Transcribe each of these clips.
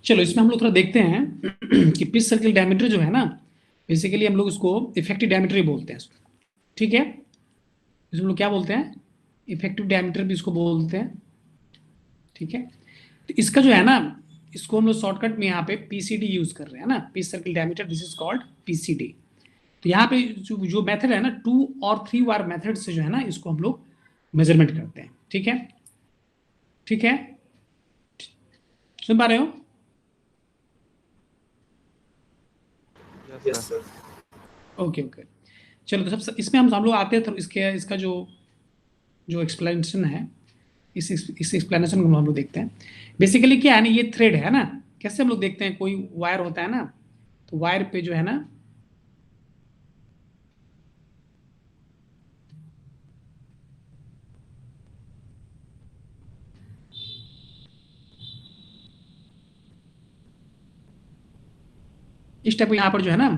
चलो इसमें हम लोग थोड़ा देखते हैं कि पिच सर्किल डायमीटर जो है ना, बेसिकली हम लोग इसको इफेक्टिव डायमीटर ही बोलते हैं, ठीक है। इसमें हम लोग क्या बोलते हैं, इफेक्टिव डायमीटर भी इसको बोलते हैं, ठीक है। तो इसका जो है ना, इसको हम लोग शॉर्टकट में यहाँ पे पीसीडी यूज कर रहे हैं ना, pitch circle diameter, this is called PCD. तो यहाँ पे जो मेथड है ना, 2 और 3 वार मेथड से जो है ना, इसको हम लोग मेजरमेंट करते हैं, ठीक है, ठीक है, सुन पा रहे हो? Yes sir. Okay okay. चलो तो सब इसमें हम लोग आते हैं, तो इसका जो जो एक्सप्लेनेशन है, इस एक्सप्लेनेशन को हम लोग देखते हैं। बेसिकली क्या है ना, ये थ्रेड है ना, कैसे हम लोग देखते हैं, कोई वायर होता है ना, तो वायर पे जो है ना, इस टाइप यहाँ पर जो है ना,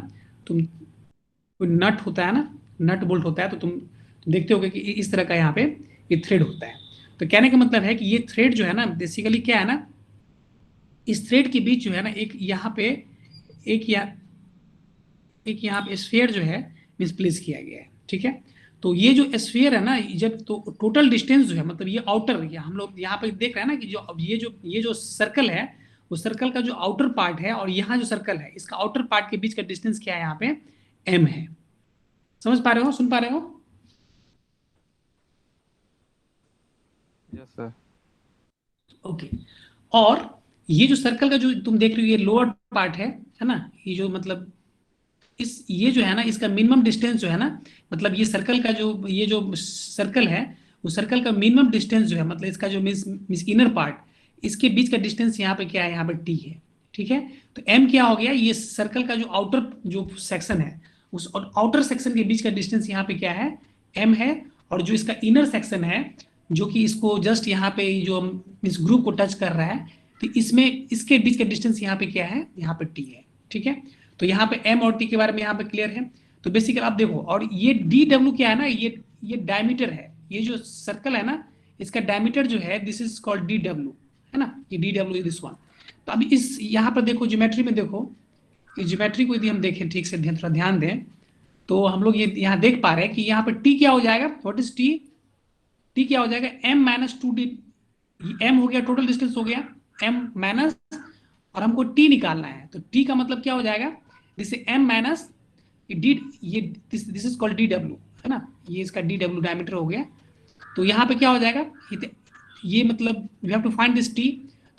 तुम कोई नट होता है ना, नट बोल्ट होता है, तो तुम देखते होगे कि इस तरह का यहाँ पे ये थ्रेड होता है। तो कहने का मतलब है कि ये थ्रेड जो है ना, बेसिकली क्या है ना, इस थ्रेड के बीच जो है ना, एक या एक यहाँ पे स्फीयर जो है मिसप्लेस किया गया है, ठीक है। तो ये जो स्फीयर है ना, जब तो टोटल डिस्टेंस जो है, मतलब ये आउटर, हम लोग यहाँ पे देख रहे हैं ना कि जो अब ये जो सर्कल है, वो सर्कल का जो आउटर पार्ट है, और यहाँ जो सर्कल है, इसका आउटर पार्ट के बीच का डिस्टेंस क्या है, यहाँ पे एम है। समझ पा रहे हो, सुन पा रहे हो? Yes sir. ओके। और ये जो सर्कल का जो तुम देख रहे हो, ये लोअर पार्ट है ना, ये जो मतलब ये जो है ना, इसका मिनिमम डिस्टेंस जो है ना, मतलब ये सर्कल का जो ये जो सर्कल है, वो सर्कल का मिनिमम डिस्टेंस जो है, मतलब इसका जो मीन्स इनर पार्ट, इसके बीच का डिस्टेंस यहाँ पे क्या है, यहाँ पे टी है, ठीक है। तो एम क्या हो गया, ये सर्कल का जो आउटर जो सेक्शन है, उस आउटर सेक्शन के बीच का डिस्टेंस यहाँ पे क्या है, एम है। और जो इसका इनर सेक्शन है, जो कि इसको जस्ट यहाँ पे जो इस ग्रुप को टच कर रहा है, तो इसमें इसके बीच का डिस्टेंस यहाँ पे क्या है, यहाँ पे टी है, ठीक है। तो यहाँ पे एम और टी के बारे में यहाँ पे क्लियर है। तो बेसिकली आप देखो, और ये डी डब्ल्यू क्या है ना, ये डायमीटर है, ये जो सर्कल है ना, इसका डायमीटर जो है, this is called D W, है ना, ये D W is this one. तो अभी इस यहाँ पर देखो, ज्योमेट्री में देखो, इस ज्योमेट्री को यदि हम देखें ठीक से, थोड़ा ध्यान दें, तो हम लोग ये यहाँ देख पा रहे हैं कि यहाँ पे टी क्या हो जाएगा, व्हाट इज टी, टी क्या हो जाएगा, M minus two D. M हो गया टोटल डिस्टेंस हो गया, एम माइनस, और हमको टी निकालना है, तो टी का मतलब क्या हो जाएगा, जिससे एम माइनस डी, ये this is called D W, है ना, ये इसका डी डब्ल्यू डायमीटर हो गया। तो यहाँ पे क्या हो जाएगा, ये मतलब we have to find this T.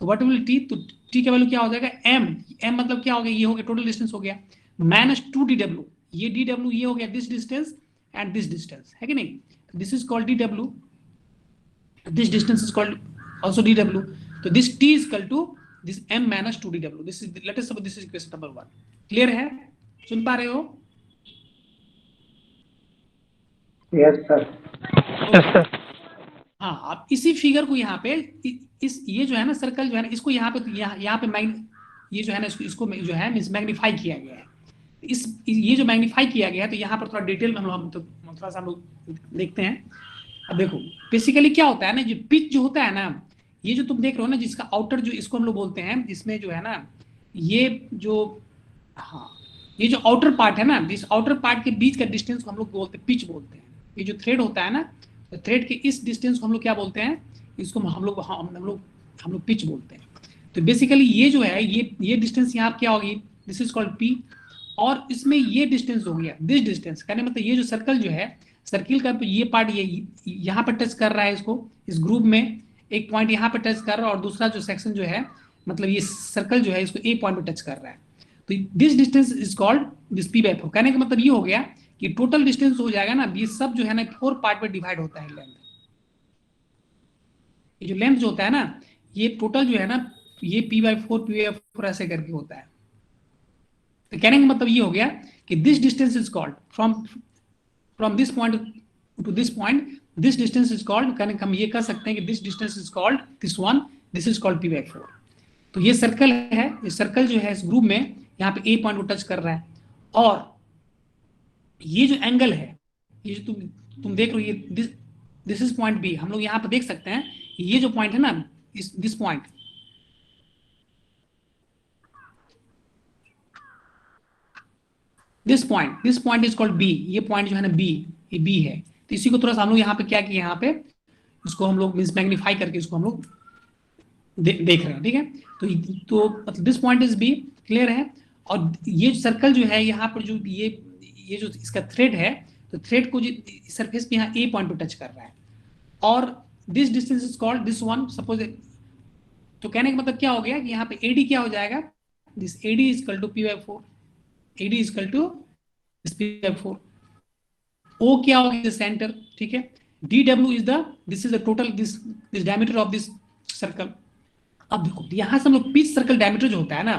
तो व्हाट विल टी, तो टी का वैल्यू क्या हो जाएगा, एम, एम मतलब क्या हो गया, ये हो गया टोटल डिस्टेंस हो गया, माइनस टू डी डब्ल्यू, ये डी डब्ल्यू ये हो गया this distance and this distance, है कि नहीं, this is called D W, this distance is called also dw. So this t is equal to this m minus 2 dw. This is, let us suppose this is equation number 1. Clear है, सुन पा रहे हो? Yes sir. हाँ, आप इसी figure को यहाँ पे इस ये जो है ना सर्कल जो है ना, इसको यहाँ पे यहाँ पे ये जो है ना, इसको जो है मैग्नीफाई किया गया है। ये जो मैग्नीफाई किया गया है, तो यहाँ पर थोड़ा डिटेल में हम तो थोड़ा सा हम लोग देखते हैं। अब देखो बेसिकली क्या होता है ना, जो पिच जो होता है ना, ये जो तुम देख रहे हो ना, जिसका आउटर जो इसको हम लोग बोलते हैं, इसमें जो है ना, ये जो, हाँ, ये जो आउटर पार्ट है ना, इस आउटर पार्ट के बीच का डिस्टेंस को हम लोग बोलते हैं, पिच बोलते हैं। ये जो थ्रेड होता है ना, तो थ्रेड के इस डिस्टेंस को हम लोग क्या बोलते हैं, इसको हम लोग पिच बोलते हैं। तो बेसिकली ये जो है, ये डिस्टेंस यहाँ क्या होगी, दिस इज कॉल्ड पी। और इसमें ये डिस्टेंस हो गया, दिस डिस्टेंस, कहने मतलब ये जो सर्कल जो है, सर्किल का ये पार्ट ये यहाँ पर टच कर रहा है, इसको इस ग्रुप में एक पॉइंट यहाँ पर टच कर रहा है, और दूसरा जो सेक्शन जो है, मतलब ये सर्कल जो है, इसको ए पॉइंट पर टच कर रहा है। तो this distance is called this P by 4। कहने का मतलब ये हो गया कि टोटल डिस्टेंस हो जाएगा ना, ये सब जो है ना 4 पार्ट में डिवाइड होता है लेंथ। ये जो लेंथ जो होता है ना, ये टोटल जो है ना, ये पी बाय 4 ऐसे करके होता है। तो कहने का मतलब ये हो गया कि this distance is called from this point to this point, this distance is called, कहने हम ये कह सकते हैं कि this distance is called this one, this is called P by 4। तो ये सर्कल है, ये सर्कल जो है इस ग्रुप में यहाँ पे ए पॉइंट को टच कर रहा है, और ये जो एंगल है, ये जो तुम देख रहे हो, ये दिस इज पॉइंट बी, हम लोग यहाँ पे देख सकते हैं, ये जो पॉइंट है ना, this point, this point is called B. ये पॉइंट जो है ना बी, ये बी है। तो इसी को थोड़ा सा हम लोग यहाँ पे क्या किया, यहाँ पे इसको हम लोग मीन्स मैग्नीफाई करके इसको हम लोग देख रहे हैं, ठीक है। तो मतलब this point is B, clear है। और ये सर्कल जो है यहाँ पर जो ये जो इसका थ्रेड है, तो थ्रेड को सरफेस पे यहाँ ए पॉइंट पे टच कर रहा है, और this distance is called this one suppose. तो कहने का मतलब क्या हो गया कि यहाँ पे एडी क्या हो जाएगा, this AD is equal to P by four, AD is equal to this P by four. ओ क्या हो गया, सेंटर, ठीक है। D W is the, this is the total this diameter of this circle. अब देखो यहां से हम लोग पिच सर्कल डायमीटर जो होता है ना,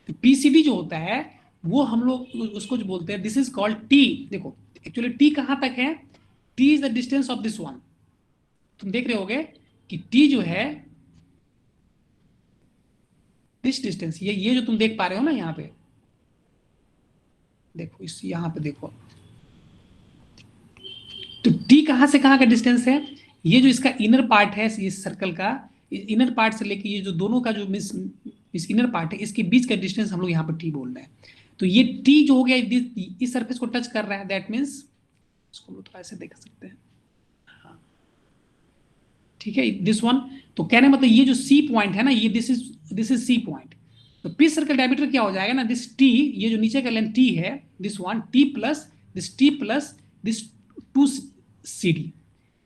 तो पीसीडी जो होता है वो हम लोग उसको जो बोलते हैं, दिस इज कॉल्ड टी। देखो एक्चुअली टी कहां तक है, T is the distance of this one. तुम देख रहे होगे कि टी जो है दिस डिस्टेंस, ये जो तुम देख पा रहे हो ना यहाँ पे, देखो इस यहाँ पे देखो, तो टी कहां से कहां का डिस्टेंस है, ये जो इसका इनर पार्ट है इस सर्कल का, इनर पार्ट से लेके ये जो दोनों का जो इस इनर पार्ट है, इसके बीच का डिस्टेंस हम लोग यहाँ पर टी बोल रहे हैं। तो ये टी जो हो गया इस सरफेस को टच कर रहा है, दैट मीन्स इसको हम लोग ऐसे देख सकते हैं, ठीक है, दिस वन। तो कहने मतलब ये जो सी पॉइंट है ना, ये दिस इज सी पॉइंट। तो पिच सर्कल डायमीटर क्या हो जाएगा ना, दिस टी, ये जो नीचे का लेंथ टी है, this one T plus this two C D,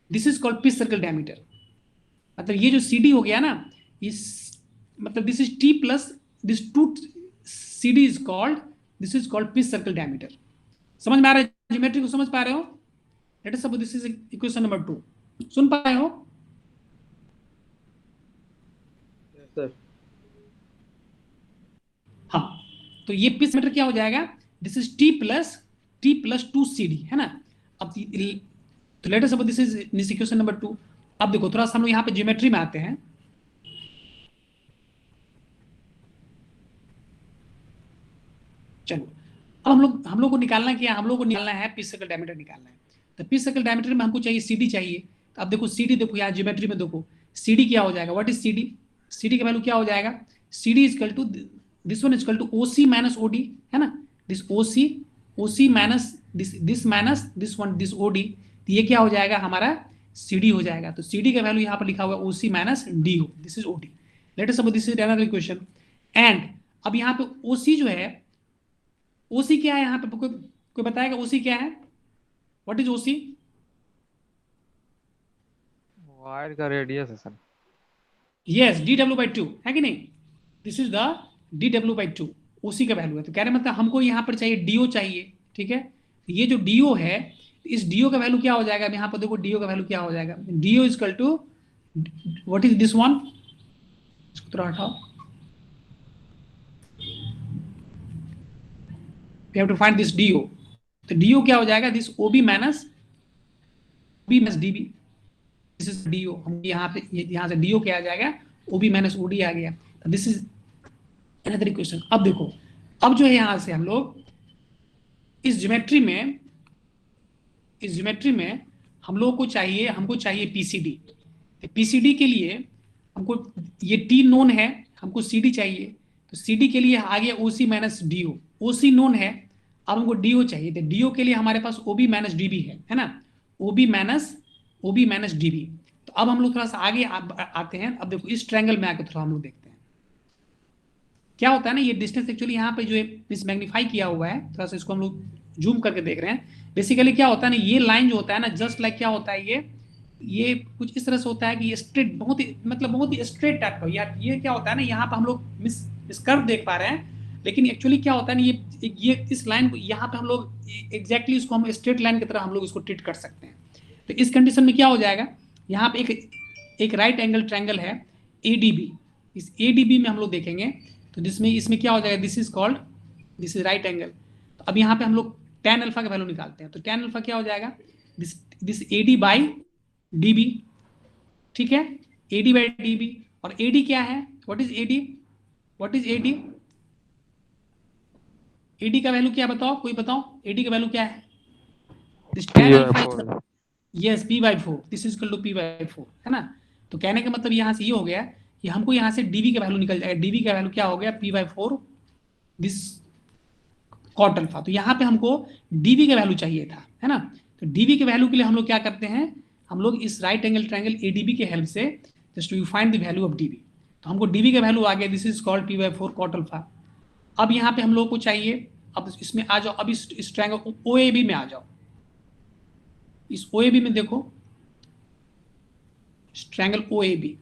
this is called pitch circle diameter. मतलब ये जो सी डी हो गया ना, इस मतलब this is T plus this two C D is called, this is called pitch circle diameter. समझ में आ रहा है, ज्योमेट्री को समझ पा रहे हो? Late us suppose this is equation number 2, सुन पाए हो? सर हाँ, तो ये पिच मीटर क्या हो जाएगा, this is T plus two C D, है ना। अब तो let us suppose this equation number 2। अब देखो थोड़ा सा हम लोग यहाँ पे ज्योमेट्री में आते हैं। चलो अब हम लोग को निकालना क्या, हम लोग को निकालना है पिच सर्कल डायमीटर निकालना है। तो पिच सर्कल डायमीटर में हमको चाहिए सीडी चाहिए। तो अब देखो सीडी, देखो यहाँ ज्योमेट्री में देखो सीडी क्या हो जाएगा, व्हाट इज सीडी, सीडी का वैल्यू क्या हो जाएगा, CD is equal to this one is equal to OC minus OD, है ना। This OC minus this minus this one this OD, तो ये क्या हो जाएगा हमारा सीडी हो जाएगा। तो सीडी का वैल्यू यहाँ पर लिखा हुआ है ओसी माइनस डी हो, this is OD. Let us suppose this is another equation. And अब यहाँ पे ओसी जो है, ओसी क्या है यहाँ पे, कोई बताएगा ओसी क्या है, व्हाट इज ओसी? वायर का रेडियस है sir. Yes, D W by two है कि नहीं, this is the D W by two, OC का वैल्यू है। तो कह रहे मतलब हमको यहाँ पर चाहिए डीओ चाहिए, ठीक है। तो ये जो डीओ है, इस डीओ का वैल्यू क्या हो जाएगा, यहाँ पर देखो डीओ का वैल्यू क्या हो जाएगा, DO is equal to what is this one, इसको थोड़ा हटाओ, we have to find this DO। तो DO क्या हो जाएगा, this OB minus OB minus DB, this is DO। हम यहाँ पे यहाँ से DO क्या आ जाएगा, OB माइनस OD आ गया। This is another equation. अब देखो, अब जो है यहाँ से हम लोग इस ज्योमेट्री में हम लोग को चाहिए, हमको चाहिए PCD। PCD के लिए हमको ये T नोन है, हमको CD चाहिए। तो CD के लिए आ गया OC minus DO, OC known है, अब हमको DO चाहिए। तो DO के लिए हमारे पास OB माइनस DB है ना, OB माइनस DB। तो अब हम लोग थोड़ा सा आगे आते हैं। अब देखो इस ट्रायंगल में आकर थोड़ा हम लोग देखते हैं क्या होता है ना। ये डिस्टेंस एक्चुअली यहाँ पे जो है मिस मैग्नीफाई किया हुआ है, थोड़ा सा इसको हम लोग जूम करके देख रहे हैं। बेसिकली क्या होता है ना, ये लाइन जो होता है ना, जस्ट लाइक क्या होता है, ये कुछ इस तरह से होता है कि ये स्ट्रेट, बहुत ही स्ट्रेट टाइप का। यार ये क्या होता है ना, यहाँ पर हम लोग मिस कर्व देख पा रहे हैं, लेकिन एक्चुअली क्या होता है ना, ये इस लाइन को यहाँ पे हम लोग एग्जैक्टली इसको हम स्ट्रेट लाइन की तरह हम लोग इसको ट्रीट कर सकते हैं। तो इस कंडीशन में क्या हो जाएगा, यहाँ पे एक राइट एंगल ट्रायंगल है ADB। इस ADB में हम लोग देखेंगे तो इसमें क्या हो जाएगा, दिस इज राइट एंगल। तो अब यहाँ पे हम लोग tan अल्फा का वैल्यू निकालते हैं। तो tan अल्फा क्या हो जाएगा, दिस AD बाई DB, ठीक है, AD बाई DB। और AD क्या है, व्हाट इज AD, AD का वैल्यू क्या बताओ, कोई बताओ, AD का वैल्यू क्या है, this tan alpha, yes P/4, this is equal to P/4, है ना। तो कहने का मतलब यहाँ से ये हो गया ये हमको यहाँ से डीवी का वैल्यू निकल जाएगा। डीवी का वैल्यू क्या हो गया, p/4 दिस कॉट अल्फा। तो यहाँ पे हमको डीवी का वैल्यू चाहिए था, है ना। तो डीवी के वैल्यू के लिए हम लोग क्या करते हैं, हम लोग इस राइट एंगल ट्रायंगल एडीबी के हेल्प से just you find the value of DV. तो हमको डीवी का वैल्यू आ गया, this is called p/4 cot alpha. अब यहाँ पे हम लोग को चाहिए, अब इसमें आ जाओ, अब इस ट्रायंगल ओएबी में आ जाओ। इस ओएबी में देखो, ट्रायंगल ओएबी,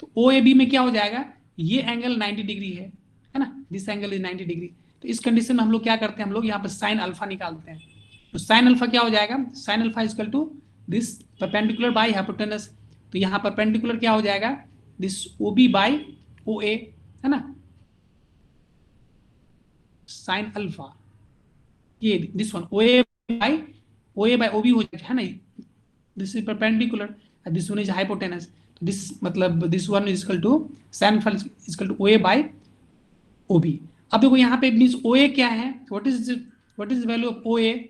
तो ओएबी में क्या हो जाएगा, ये एंगल 90 डिग्री है ना, दिस एंगल इज 90 डिग्री। तो इस कंडीशन में हम लोग क्या करते हैं, हम लोग यहाँ पर साइन अल्फा निकालते हैं। तो साइन अल्फा क्या हो जाएगा, sine alpha equal to this perpendicular by hypotenuse. तो यहाँ परपेंडिकुलर क्या हो जाएगा, दिस ओबी बाय ओए, है ना, साइन अल्फा ये दिस वन ओए बाय ओबी हो जाएगा, है ना, this is perpendicular and this one is hypotenuse. तो this मतलब this one is equal to sin alpha is equal to OA by OB। अब देखो यहाँ पे मींस OA क्या है, what is the value of OA?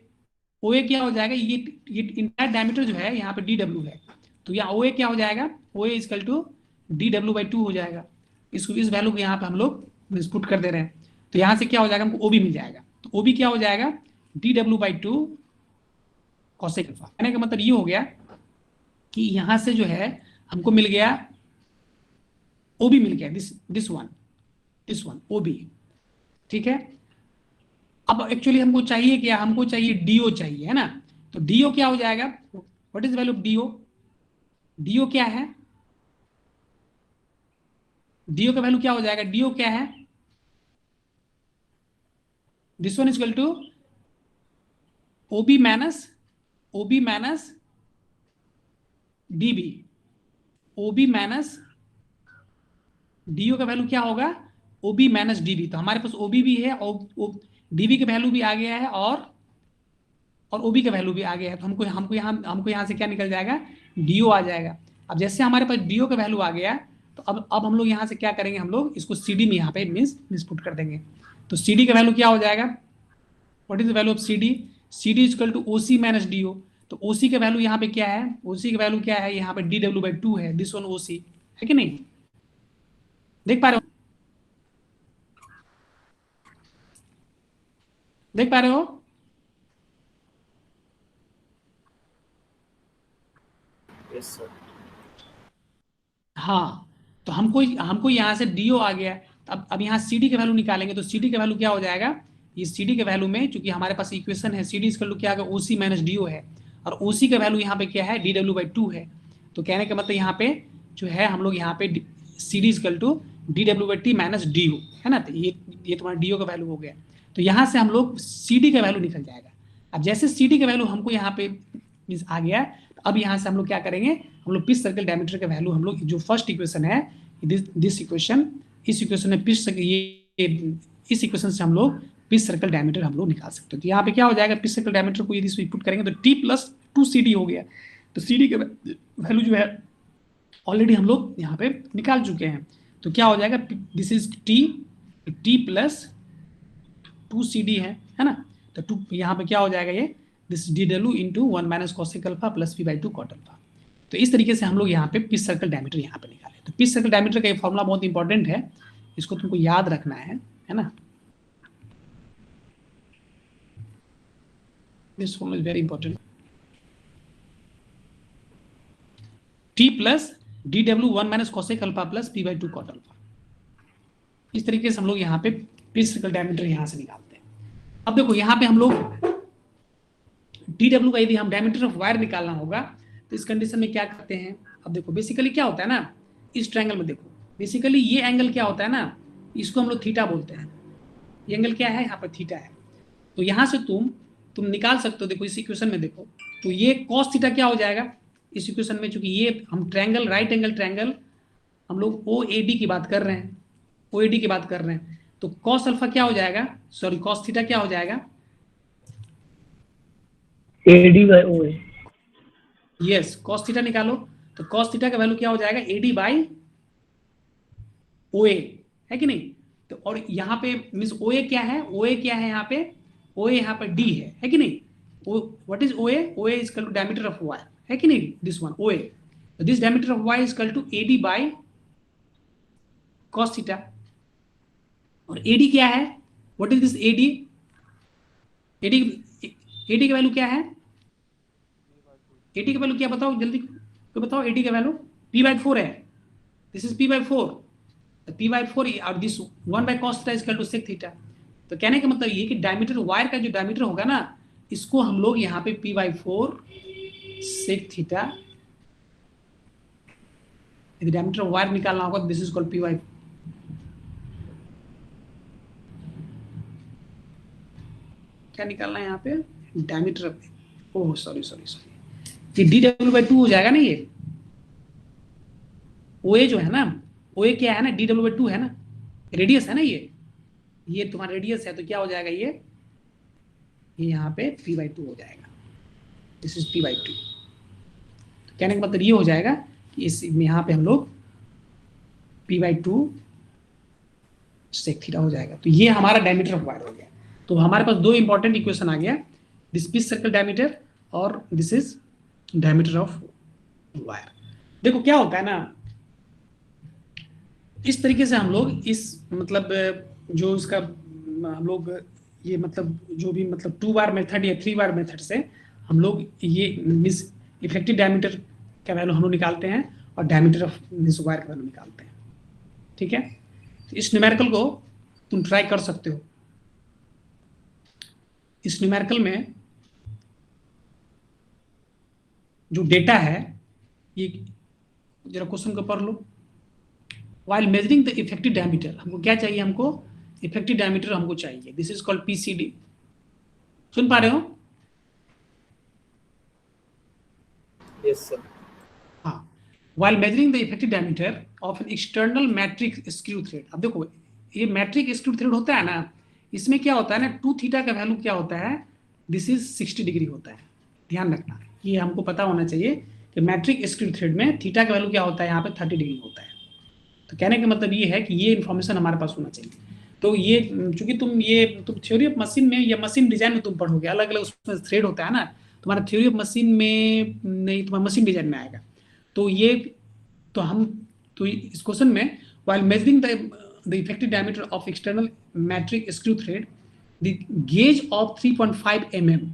OA क्या हो जाएगा, ये इंटायर डायमीटर जो है यहाँ पे DW है, तो यहाँ OA क्या हो जाएगा, OA is equal to DW/2 हो जाएगा। इसको इस वैल्यू को यहाँ पे हम लोग पुट कर दे रहे हैं, तो यहाँ से क्या हो जाएगा, हमको OB मिल जाएगा। तो OB क्या हो जाएगा, DW/2 cosec अल्फा। कहने का मतलब ये हो गया कि यहां से जो है हमको मिल गया ओबी मिल गया, दिस वन ओबी, ठीक है। अब एक्चुअली हमको चाहिए क्या, हमको चाहिए डीओ चाहिए, है ना। तो डीओ क्या हो जाएगा, what is value of DO, DO क्या है, डीओ का वैल्यू क्या हो जाएगा, डीओ क्या है, this one is equal to OB minus DB, OB minus DO का वैल्यू क्या होगा, ओबी माइनस डीबी। तो हमारे पास ओबी भी है और डीबी का वैल्यू भी आ गया है और ओबी का वैल्यू भी आ गया है। तो हमको यहाँ से क्या निकल जाएगा, डीओ आ जाएगा। अब जैसे हमारे पास डीओ का वैल्यू आ गया, तो अब हम लोग यहाँ से क्या करेंगे, हम लोग इसको सीडी में यहाँ पे मीन्स पुट कर देंगे। तो सीडी का वैल्यू क्या हो जाएगा, what is the value of CD, CD is equal to OC minus DO. तो ओसी का वैल्यू यहाँ पे क्या है, ओसी का वैल्यू क्या है, यहाँ पे DW/2 है, दिस वन ओसी है कि नहीं, देख पा रहे हो, देख पा रहे हो, यस सर। हाँ। तो हमको यहाँ से डीओ आ गया। अब यहाँ सीडी का वैल्यू निकालेंगे, तो सीडी का वैल्यू क्या हो जाएगा, ये सीडी के वैल्यू में चूंकि हमारे पास इक्वेशन है, सीडी इसका वैल्यू क्या होगा, ओसी माइनस डीओ है, और ओसी का वैल्यू यहाँ पे क्या है, DW/2 है। तो कहने का मतलब यहाँ पे जो है हम लोग यहाँ पे CD equal to DW/T minus DO, है ना। तो ये तुम्हारा डीओ का वैल्यू हो गया। तो यहाँ से हम लोग सीडी का वैल्यू निकल जाएगा। अब जैसे सीडी का वैल्यू हमको यहाँ पे मीन्स आ गया, तो अब यहाँ से हम लोग क्या करेंगे, हम लोग पिच सर्कल डायमीटर का वैल्यू हम लोग जो फर्स्ट इक्वेशन है, दिस इक्वेशन, इस इक्वेशन में पिच इस इक्वेशन से हम लोग पिच सर्कल डायमीटर हम लोग निकाल सकते हैं। तो यहाँ पे क्या हो जाएगा, पिच सर्कल डायमीटर को यदि पुट करेंगे तो T+2CD हो गया। तो CD का वैल्यू जो है ऑलरेडी हम लोग यहाँ पे निकाल चुके हैं। तो क्या हो जाएगा, दिस इज T+2CD है ना। तो यहाँ पे क्या हो जाएगा, ये this DW into 1 minus cosec alpha plus P/2 cot alpha. तो इस तरीके से हम लोग यहाँ पे पिच सर्कल डायमीटर यहाँ पे निकाले। तो पिच सर्कल डायमीटर का ये फॉर्मूला बहुत इंपॉर्टेंट है, इसको तुमको याद रखना है ना। This formula is very important, T+DW 1 minus cosec alpha plus P/2 cot alpha. इस तरीके से हम लोग यहाँ पे पिच सर्कल डायमीटर यहाँ से निकालते हैं। अब देखो यहाँ पे हम लोग DW का यदि हम डायमीटर ऑफ वायर निकालना होगा, तो इस कंडीशन में क्या करते हैं। अब देखो बेसिकली क्या होता है ना, इस ट्रायंगल में देखो बेसिकली ये एंगल क्या होता है ना, इसको हम लोग थीटा बोलते हैं। ये एंगल क्या है, यहाँ पर थीटा है। तो यहाँ से तुम निकाल सकते हो, देखो इस इक्वेशन में देखो, तो ये कॉस थीटा क्या हो जाएगा इस इक्वेशन में, चूंकि ये हम ट्रायंगल राइट एंगल ट्रायंगल हम लोग OAD की बात कर रहे हैं, OAD की बात कर रहे हैं। तो कॉस अल्फा क्या हो जाएगा, सॉरी कॉस थीटा क्या हो जाएगा, AD/OA। यस, कॉस थीटा निकालो। तो कॉस थीटा का वैल्यू क्या हो जाएगा, AD/OA, है कि नहीं। तो और यहाँ पे मीन्स OA क्या है, OA क्या है यहाँ पे, OA यहाँ पे D है कि नहीं। What is OA, OA is equal to diameter of wire, है कि नहीं, this one OA। This diameter of wire is equal to AD/OA, cos theta. और AD क्या है, what is this AD? AD का वैल्यू क्या है? AD का वैल्यू क्या बताओ जल्दी, कोई बताओ AD का वैल्यू? P/4 है, दिस इज P/4, P/4 और this 1/cos theta is equal to sec theta. तो कहने का मतलब ये कि डायमीटर वायर का जो डायमीटर होगा ना, इसको हम लोग यहाँ पे P/4 sec थीटा, यदि डायमीटर वायर निकालना होगा, दिस इज कॉल्ड P/4। क्या निकालना है यहाँ पे? डायमीटर, ओह सॉरी, ये dw/2 हो जाएगा ना। ये OA जो है ना, OA क्या है ना, dw/2 है ना, रेडियस है ना, ये तुम्हारा रेडियस है, तो क्या हो जाएगा ये यहाँ पे P/2 हो जाएगा, दिस इज P/2। तो कहने का मतलब ये हो जाएगा कि इस यहाँ पे हम लोग P/2 sec थीटा हो जाएगा। तो ये हमारा डायमीटर ऑफ वायर हो गया। तो हमारे पास दो इंपॉर्टेंट इक्वेशन आ गया, दिस पिच सर्कल डायमीटर और this is diameter of wire. देखो क्या होता है ना, इस तरीके से हम लोग इस मतलब जो इसका हम लोग ये मतलब जो भी मतलब 2 बार मेथड या 3 बार मेथड से हम लोग ये मिस इफेक्टिव डायमीटर का वैल्यू हम लोग निकालते हैं और डायमीटर ऑफ दिस वायर का वैल्यू निकालते हैं। ठीक है, तो इस न्यूमेरिकल को तुम ट्राई कर सकते हो। इस न्यूमेरिकल में जो डेटा है, ये जरा क्वेश्चन को पढ़ लो। While measuring the effective diameter, हमको क्या चाहिए? हमको इफेक्टिव डायमीटर हमको चाहिए, दिस इज कॉल्ड PCD। सुन पा रहे हो? Yes, sir. हाँ, while measuring the effective diameter of an external metric screw thread। अब देखो ये मैट्रिक स्क्रू थ्रेड होता है ना, इसमें क्या होता है ना, 2 थीटा का वैल्यू क्या होता है, दिस इज 60 डिग्री होता है। ध्यान रखना, ये हमको पता होना चाहिए कि मैट्रिक स्क्रू थ्रेड में थीटा का वैल्यू क्या होता है, यहाँ पे 30 डिग्री होता है। तो कहने का मतलब ये है कि ये इन्फॉर्मेशन हमारे पास होना चाहिए। तो ये चूंकि तुम थ्योरी ऑफ मशीन में या मशीन डिजाइन में तुम पढ़ोगे, अलग अलग उसमें थ्रेड होता है ना, तुम्हारा थ्योरी ऑफ मशीन में नहीं, तुम्हारा मशीन डिजाइन में आएगा। तो ये तो इस क्वेश्चन में while measuring the effective diameter of external metric screw thread, the gauge of 3.5 mm,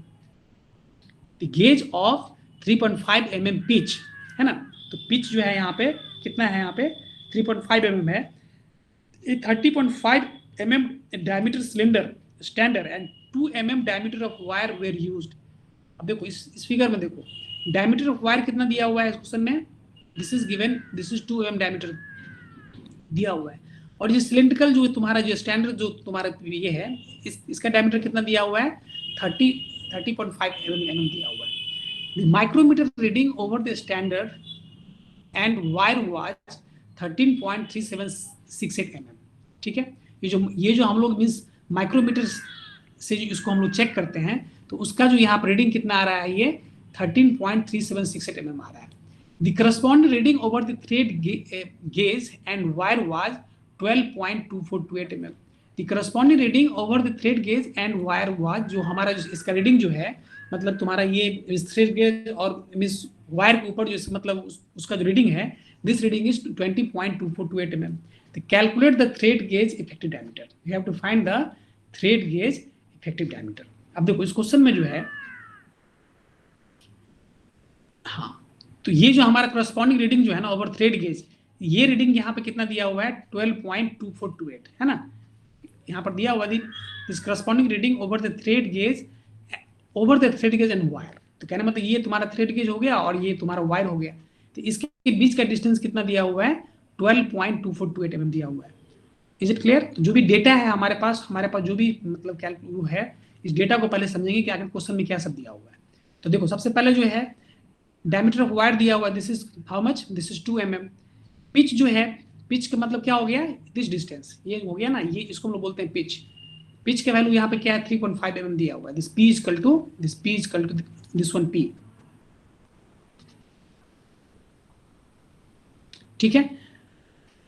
the gauge of 3.5 mm pitch है ना, तो पिच जो है यहाँ पे कितना है, यहाँ पे 3.5 mm है। 30.5 mm diameter cylinder standard and 2 mm diameter of wire were used। अब देखो इस फिगर में देखो डायमीटर ऑफ वायर कितना दिया हुआ है इस क्वेश्चन में, this is given, this is 2 mm diameter दिया हुआ है। और ये सिलिंड्रिकल जो तुम्हारा जो स्टैंडर्ड जो तुम्हारा ये है, इसका डायमीटर कितना दिया हुआ है, 30.5 mm दिया हुआ है। The micrometer reading over the standard and wire was 13.3768 mm। ठीक है, ये जो हम लोग मीन्स माइक्रोमीटर से इसको हम लोग चेक करते हैं, तो उसका जो यहाँ पर रीडिंग कितना आ रहा है, ये 13.3768 mm आ रहा है। The corresponding reading over the thread gauge and wire was 12.2428 mm। The corresponding reading over the thread gauge and wire was, जो हमारा इसका रीडिंग जो है, मतलब तुम्हारा ये थ्रेड गेज और मींस वायर के ऊपर जो मतलब उसका जो रीडिंग है, दिस रीडिंग इज 20.2428 mm। तो calculate the thread gauge effective diameter, you have to find the thread gauge effective diameter. अब देखो इस क्वेश्चन में जो है, हाँ, तो ये जो हमारा करस्पॉन्डिंग रीडिंग जो है ना ओवर थ्रेड गेज, ये रीडिंग यहाँ पे कितना दिया हुआ है, 12.2428 है ना, यहाँ पर दिया हुआ है this corresponding reading over the thread gauge and wire. तो कहने मतलब ये तुम्हारा थ्रेड गेज हो गया और ये तुम्हारा वायर हो गया, तो इसके बीच का डिस्टेंस कितना दिया हुआ है, 12.2428 mm दिया हुआ है। Is it clear? तो जो भी डेटा है हमारे पास जो भी मतलब कैलकुलेट है, इस डेटा को पहले समझेंगे कि आखिर क्वेश्चन में क्या सब दिया हुआ है। तो देखो सबसे पहले जो है डायमीटर ऑफ वायर दिया हुआ, this is how much, this is 2 mm। Pitch जो है, पिच का मतलब क्या हो गया, दिस डिस्टेंस, ये हो गया ना, ये इसको हम लोग बोलते हैं पिच। पिच का वैल्यू यहाँ पे क्या है, 3.5 mm दिया हुआ है। This P equal to this one P। ठीक है,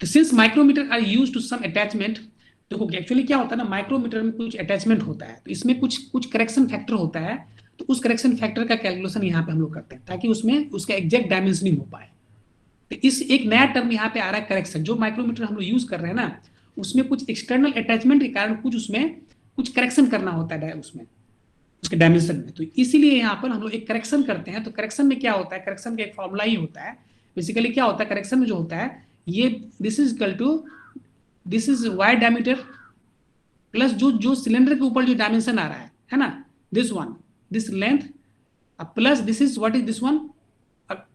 तो since micrometer are used to some attachment, देखो एक्चुअली क्या होता है ना, माइक्रोमीटर में कुछ अटैचमेंट होता है, तो इसमें कुछ करेक्शन फैक्टर होता है, तो उस करेक्शन फैक्टर का कैलकुलेशन यहाँ पे हम लोग करते हैं ताकि उसमें उसका एग्जैक्ट डायमेंशनिंग हो पाए। तो इस एक नया टर्म यहाँ पे आ रहा है करेक्शन। जो माइक्रोमीटर हम लोग यूज कर रहे हैं ना, उसमें कुछ एक्सटर्नल अटैचमेंट के कारण कुछ उसमें कुछ करेक्शन करना होता है उसमें, उसके डायमेंशन में। तो इसीलिए यहाँ पर हम लोग एक करेक्शन करते हैं। तो करेक्शन में क्या होता है, करेक्शन का एक फॉर्मूला ही होता है। बेसिकली क्या होता है करेक्शन में, जो होता है ये this is equal to this is wire diameter plus जो जो सिलेंडर के ऊपर जो डायमेंशन आ रहा है ना, this one, this length plus this is what is this one,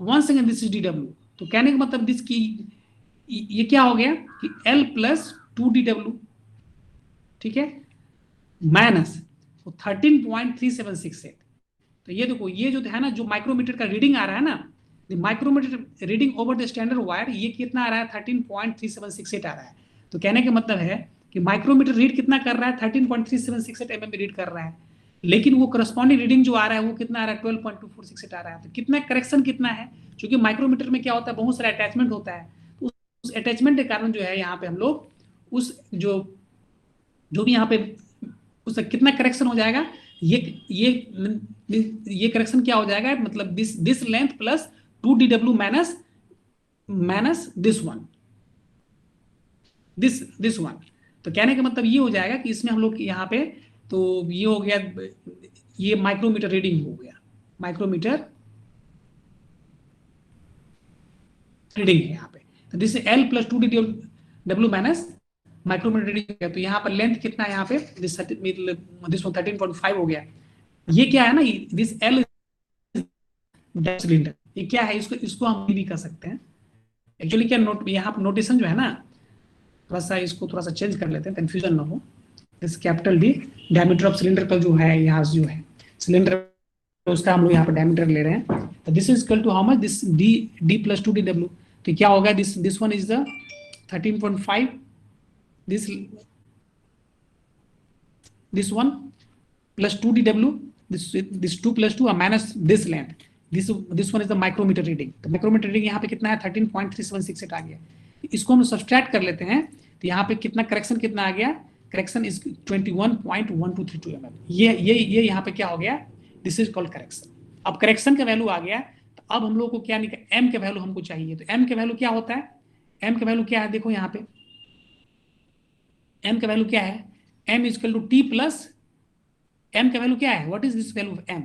one second, this is D W. तो कहने का मतलब दिस की ये क्या हो गया कि एल प्लस 2 DW, ठीक है, माइनस 13.3768। तो ये देखो, ये जो है ना, जो माइक्रोमीटर का रीडिंग आ रहा है ना, micrometer reading over the standard wire, ये कितना आ रहा है 13.3768 आ रहा है। तो कहने का मतलब है कि माइक्रोमीटर रीड कितना कर रहा है 13.3768 mm रीड कर रहा है, लेकिन वो करस्पॉन्डिंग रीडिंग जो आ रहा है वो कितना आ रहा है 12.2468 आ रहा है। तो कितना करेक्शन कितना है, क्योंकि माइक्रोमीटर में क्या होता है बहुत सारा अटैचमेंट होता है, तो उस अटैचमेंट के कारण जो है यहाँ पे हम लोग उस जो जो भी यहाँ पे उसका कितना करेक्शन हो जाएगा, ये करेक्शन क्या हो जाएगा, मतलब this length plus 2 DW minus minus this one, this one. तो कहने का मतलब ये हो जाएगा कि इसमें हम लोग यहाँ पे, तो ये हो गया, ये माइक्रोमीटर रीडिंग हो गया, माइक्रोमीटर रीडिंग है यहाँ पे। तो this L plus 2 DW minus micrometer reading है। तो यहाँ पर लेंथ कितना है यहाँ पे, दिस 13.5 हो गया। ये क्या है ना, दिस एल सिलेंडर, ये क्या है, इसको इसको हम भी कर सकते हैं। एक्चुअली क्या यहाँ पर नोटेशन जो है ना, थोड़ा सा इसको थोड़ा सा चेंज कर लेते हैं, कंफ्यूजन ना हो। This capital D diameter of cylinder का जो है, यहाँ जो है सिलेंडर, उसका हम लोग यहाँ पर डायमीटर ले रहे हैं। तो this is equal to how much, this D plus 2 DW। तो क्या होगा, this one is the 13.5, this one plus 2 DW, this 2 plus 2 minus this length, this one is the micrometer reading। तो micrometer reading यहाँ पे कितना है 13.3768 आ गया। इसको हम सब्सट्रैक्ट कर लेते हैं, तो यहाँ पे कितना करेक्शन कितना आ गया, करेक्शन इज 21.1232 mm। ये यहाँ पे क्या हो गया, दिस इज कॉल्ड करेक्शन। अब करेक्शन का वैल्यू आ गया, तो अब हम लोग को क्या निकल, एम का वैल्यू हमको चाहिए। तो एम का वैल्यू क्या होता है, एम का वैल्यू क्या है, देखो यहाँ पे एम का वैल्यू क्या है, M is equal to T plus, M का वैल्यू क्या है, what is this value of M,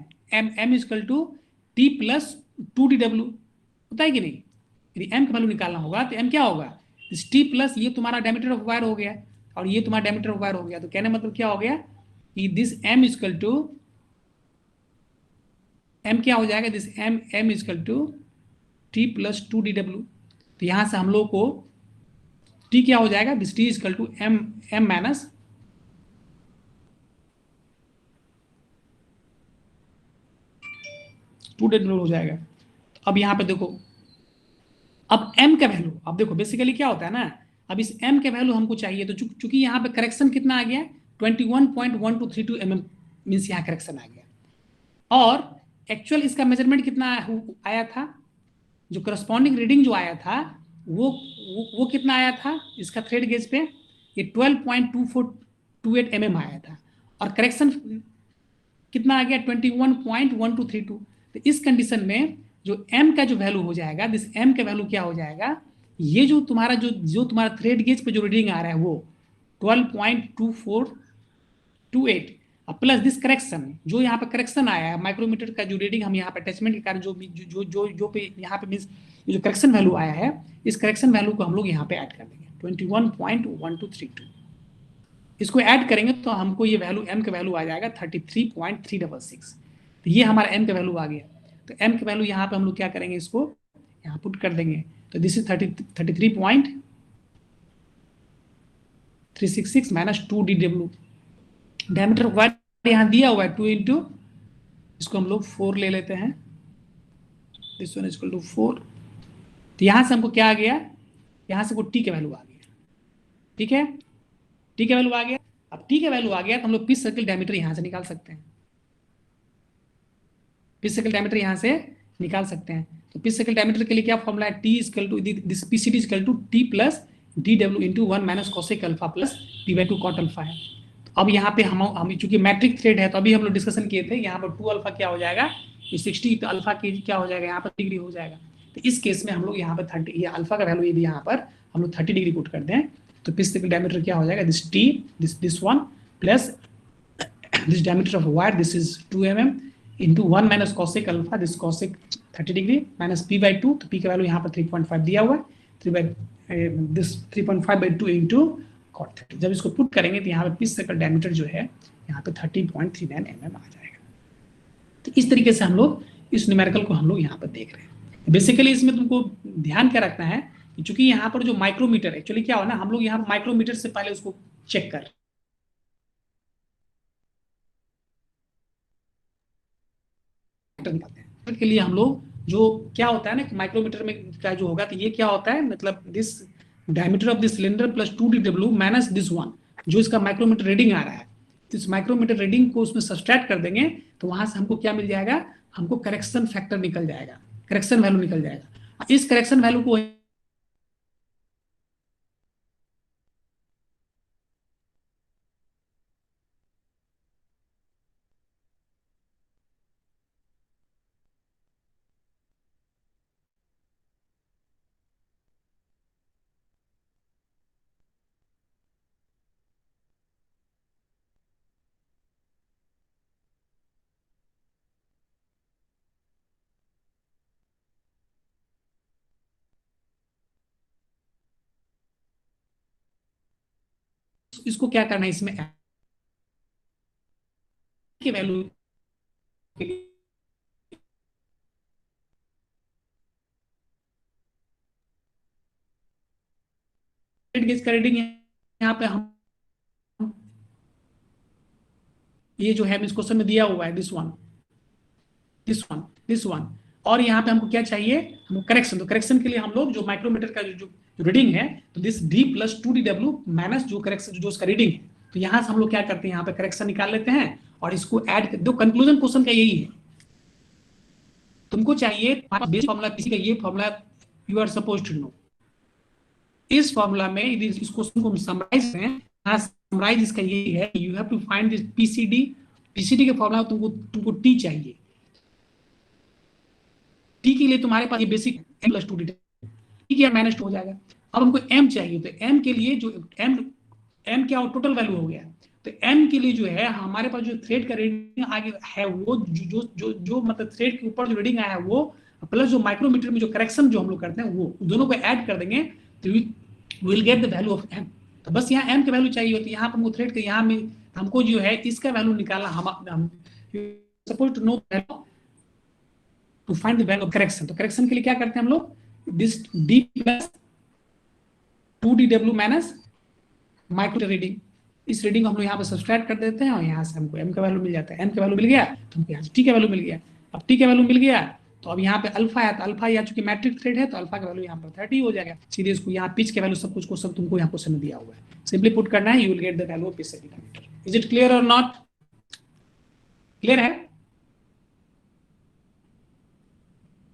M is equal to T plus 2 DW, होता है कि नहीं। यदि एम का वैल्यू निकालना होगा तो एम क्या होगा, दिस टी प्लस ये तुम्हारा डायमीटर ऑफ वायर हो गया और ये तुम्हारा डायमीटर ऑफ वायर हो गया। तो कहने मतलब क्या हो गया कि this M is equal to, M क्या हो जाएगा, this M is equal to T plus 2 DW। तो यहां से हम लोग को टी क्या हो जाएगा, this T is equal to M minus 2 DW हो जाएगा। अब यहाँ पे देखो, अब m का वैल्यू, अब देखो बेसिकली क्या होता है ना, अब इस m का वैल्यू हमको चाहिए। तो चूंकि यहाँ पे करेक्शन कितना आ गया 21.1232 mm, मीन्स यहाँ करेक्शन आ गया। और एक्चुअल इसका मेजरमेंट कितना आया था, जो करस्पॉन्डिंग रीडिंग जो आया था वो कितना आया था इसका थ्रेड गेज पे, ये 12.2428 mm आया था, और करेक्शन कितना आ गया 21.1232। तो इस कंडीशन में जो m का जो वैल्यू हो जाएगा, दिस m का वैल्यू क्या हो जाएगा, ये जो तुम्हारा जो तुम्हारा थ्रेड गेज पे जो रीडिंग आ रहा है वो 12.2428 प्लस दिस करेक्शन, जो यहाँ पे करेक्शन आया है माइक्रोमीटर का जो रीडिंग हम यहाँ पे अटैचमेंट के कारण जो पे यहाँ पे मीन्स जो करेक्शन वैल्यू आया है, इस करेक्शन वैल्यू को हम लोग यहाँ पे ऐड कर देंगे 21.1232। इसको ऐड करेंगे तो हमको ये वैल्यू m का वैल्यू आ जाएगा 33.366। तो ये हमारा m का वैल्यू आ गया। तो m का वैल्यू यहाँ पे हम लोग क्या करेंगे, इसको यहाँ पुट कर देंगे। तो this is 33.366 minus 2 DW। Diameter wire यहाँ दिया हुआ है 2 इंटू, इसको हम लोग 4 ले लेते हैं, this one is equal to 4। तो यहाँ से हमको क्या आ गया, यहाँ से वो टी का वैल्यू आ गया, ठीक है, टी का वैल्यू आ गया। अब टी का वैल्यू आ गया तो हम लोग पिच सर्कल डायमीटर यहाँ से निकाल सकते हैं, पिच सर्कल डायमीटर यहाँ से निकाल सकते हैं। तो पिच सर्कल डायमीटर के लिए क्या फॉर्मूला है, T equal to this PCD equal to T plus DW into 1 minus cosec alpha plus p/2 cot alpha है। तो अब यहाँ पे हम चूंकि मैट्रिक थ्रेड है, तो अभी हम लोग डिस्कशन किए थे, यहाँ पर 2 अल्फा क्या हो जाएगा, 60 अल्फा की क्या हो जाएगा, यहाँ पर डिग्री हो जाएगा। तो इस केस में हम लोग यहाँ पर 30, ये अल्फा का वैल्यू यदि यहाँ पर हम लोग 30 डिग्री पुट कर दें तो पिच सर्कल डायमीटर क्या हो जाएगा, this T this one plus this diameter of wire, this is 2 mm into 1 minus cosec alpha, this cosec 30 degree minus p by 2, तो p का वैल्यू यहाँ पर 3.5 दिया हुआ है, 3 by this 3.5 by 2 into cot 30। जब इसको पुट करेंगे तो यहाँ पे पिच सर्कल डायमीटर जो है यहाँ पे 30.39 mm आ जाएगा। तो इस तरीके से हम लोग इस न्यूमेरिकल को हम लोग यहाँ पर देख रहे हैं। बेसिकली इसमें तुमको ध्यान क्या रखना है कि चूंकि यहाँ पर जो माइक्रोमीटर एक्चुअली क्या हो ना, हम लोग यहाँ माइक्रोमीटर से पहले उसको चेक कर निकालते हैं के लिए हम लोग जो क्या होता है ना कि माइक्रोमीटर में का जो होगा तो ये क्या होता है, मतलब this diameter of this cylinder plus 2dw minus this one, जो इसका माइक्रोमीटर रीडिंग आ रहा है, तो इस माइक्रोमीटर रीडिंग को उसमें सब्सट्रैक्ट कर देंगे तो वहां से हमको क्या मिल जाएगा, हमको करेक्शन फैक्टर निकल जाएगा, करेक्शन वैल्यू निकल जाएगा। इस करेक्शन वैल्यू को इसको क्या करना है, इसमें के वैल्यू के लिए गेज का रीडिंग यहाँ पे हम ये जो है इस क्वेश्चन में दिया हुआ है this one this one this one, और यहाँ पे हमको क्या चाहिए, हमको करेक्शन। तो करेक्शन के लिए हम लोग जो माइक्रोमीटर का जो रीडिंग है तो this D plus 2dw minus जो करेक्शन जो उसका रीडिंग है, तो यहाँ से हम लोग क्या करते हैं, यहाँ पे करेक्शन निकाल लेते हैं और इसको ऐड कर दो। कंक्लूजन क्वेश्चन का यही है, तुमको चाहिए बेसिक फॉर्मूला किसी का ये formula you are suppose to know. इस फॉर्मूला में यदि इस क्वेश्चन को हम समराइज करें, यहाँ समराइज इसका यही है, you have to find this PCD. PCD के फॉर्मूला तुमको टी चाहिए, टी के लिए तुम्हारे पास ये basic m plus 2d T के माइनस 2 हो जाएगा। अब हमको m चाहिए, तो m के लिए जो m क्या टोटल वैल्यू हो गया, तो m के लिए जो है हमारे पास जो थ्रेड का रीडिंग आगे है वो जो मतलब थ्रेड के ऊपर जो रीडिंग आया है वो प्लस जो माइक्रोमीटर में जो करेक्शन जो हम लोग करते हैं वो दोनों को ऐड कर देंगे तो will get the value of m। तो बस यहाँ m की वैल्यू चाहिए होती है, यहाँ पर हमको थ्रेड के यहाँ में हमको जो है इसका वैल्यू निकालना, हम suppose to know to find the value of correction. तो करेक्शन के लिए क्या करते हैं हम लोग, this d plus 2dw minus micro reading, इस रीडिंग को हम लोग यहाँ पे सब्सट्रैक्ट कर देते हैं और यहाँ से हमको m का वैल्यू मिल जाता है। m का वैल्यू मिल गया तो हमको यहाँ से t का वैल्यू मिल गया। अब t का वैल्यू मिल गया तो अब यहाँ पे अल्फा है, तो अल्फा या चूंकि मैट्रिक थ्रेड है तो अल्फा का वैल्यू यहाँ पर 30 हो जाएगा। सीधे इसको यहाँ पिच के वैल्यू सब कुछ को सब तुमको यहाँ क्वेश्चन में दिया हुआ है, सिंपली पुट करना है, you will get the value of pitch circle diameter. Is it clear और नॉट क्लियर है,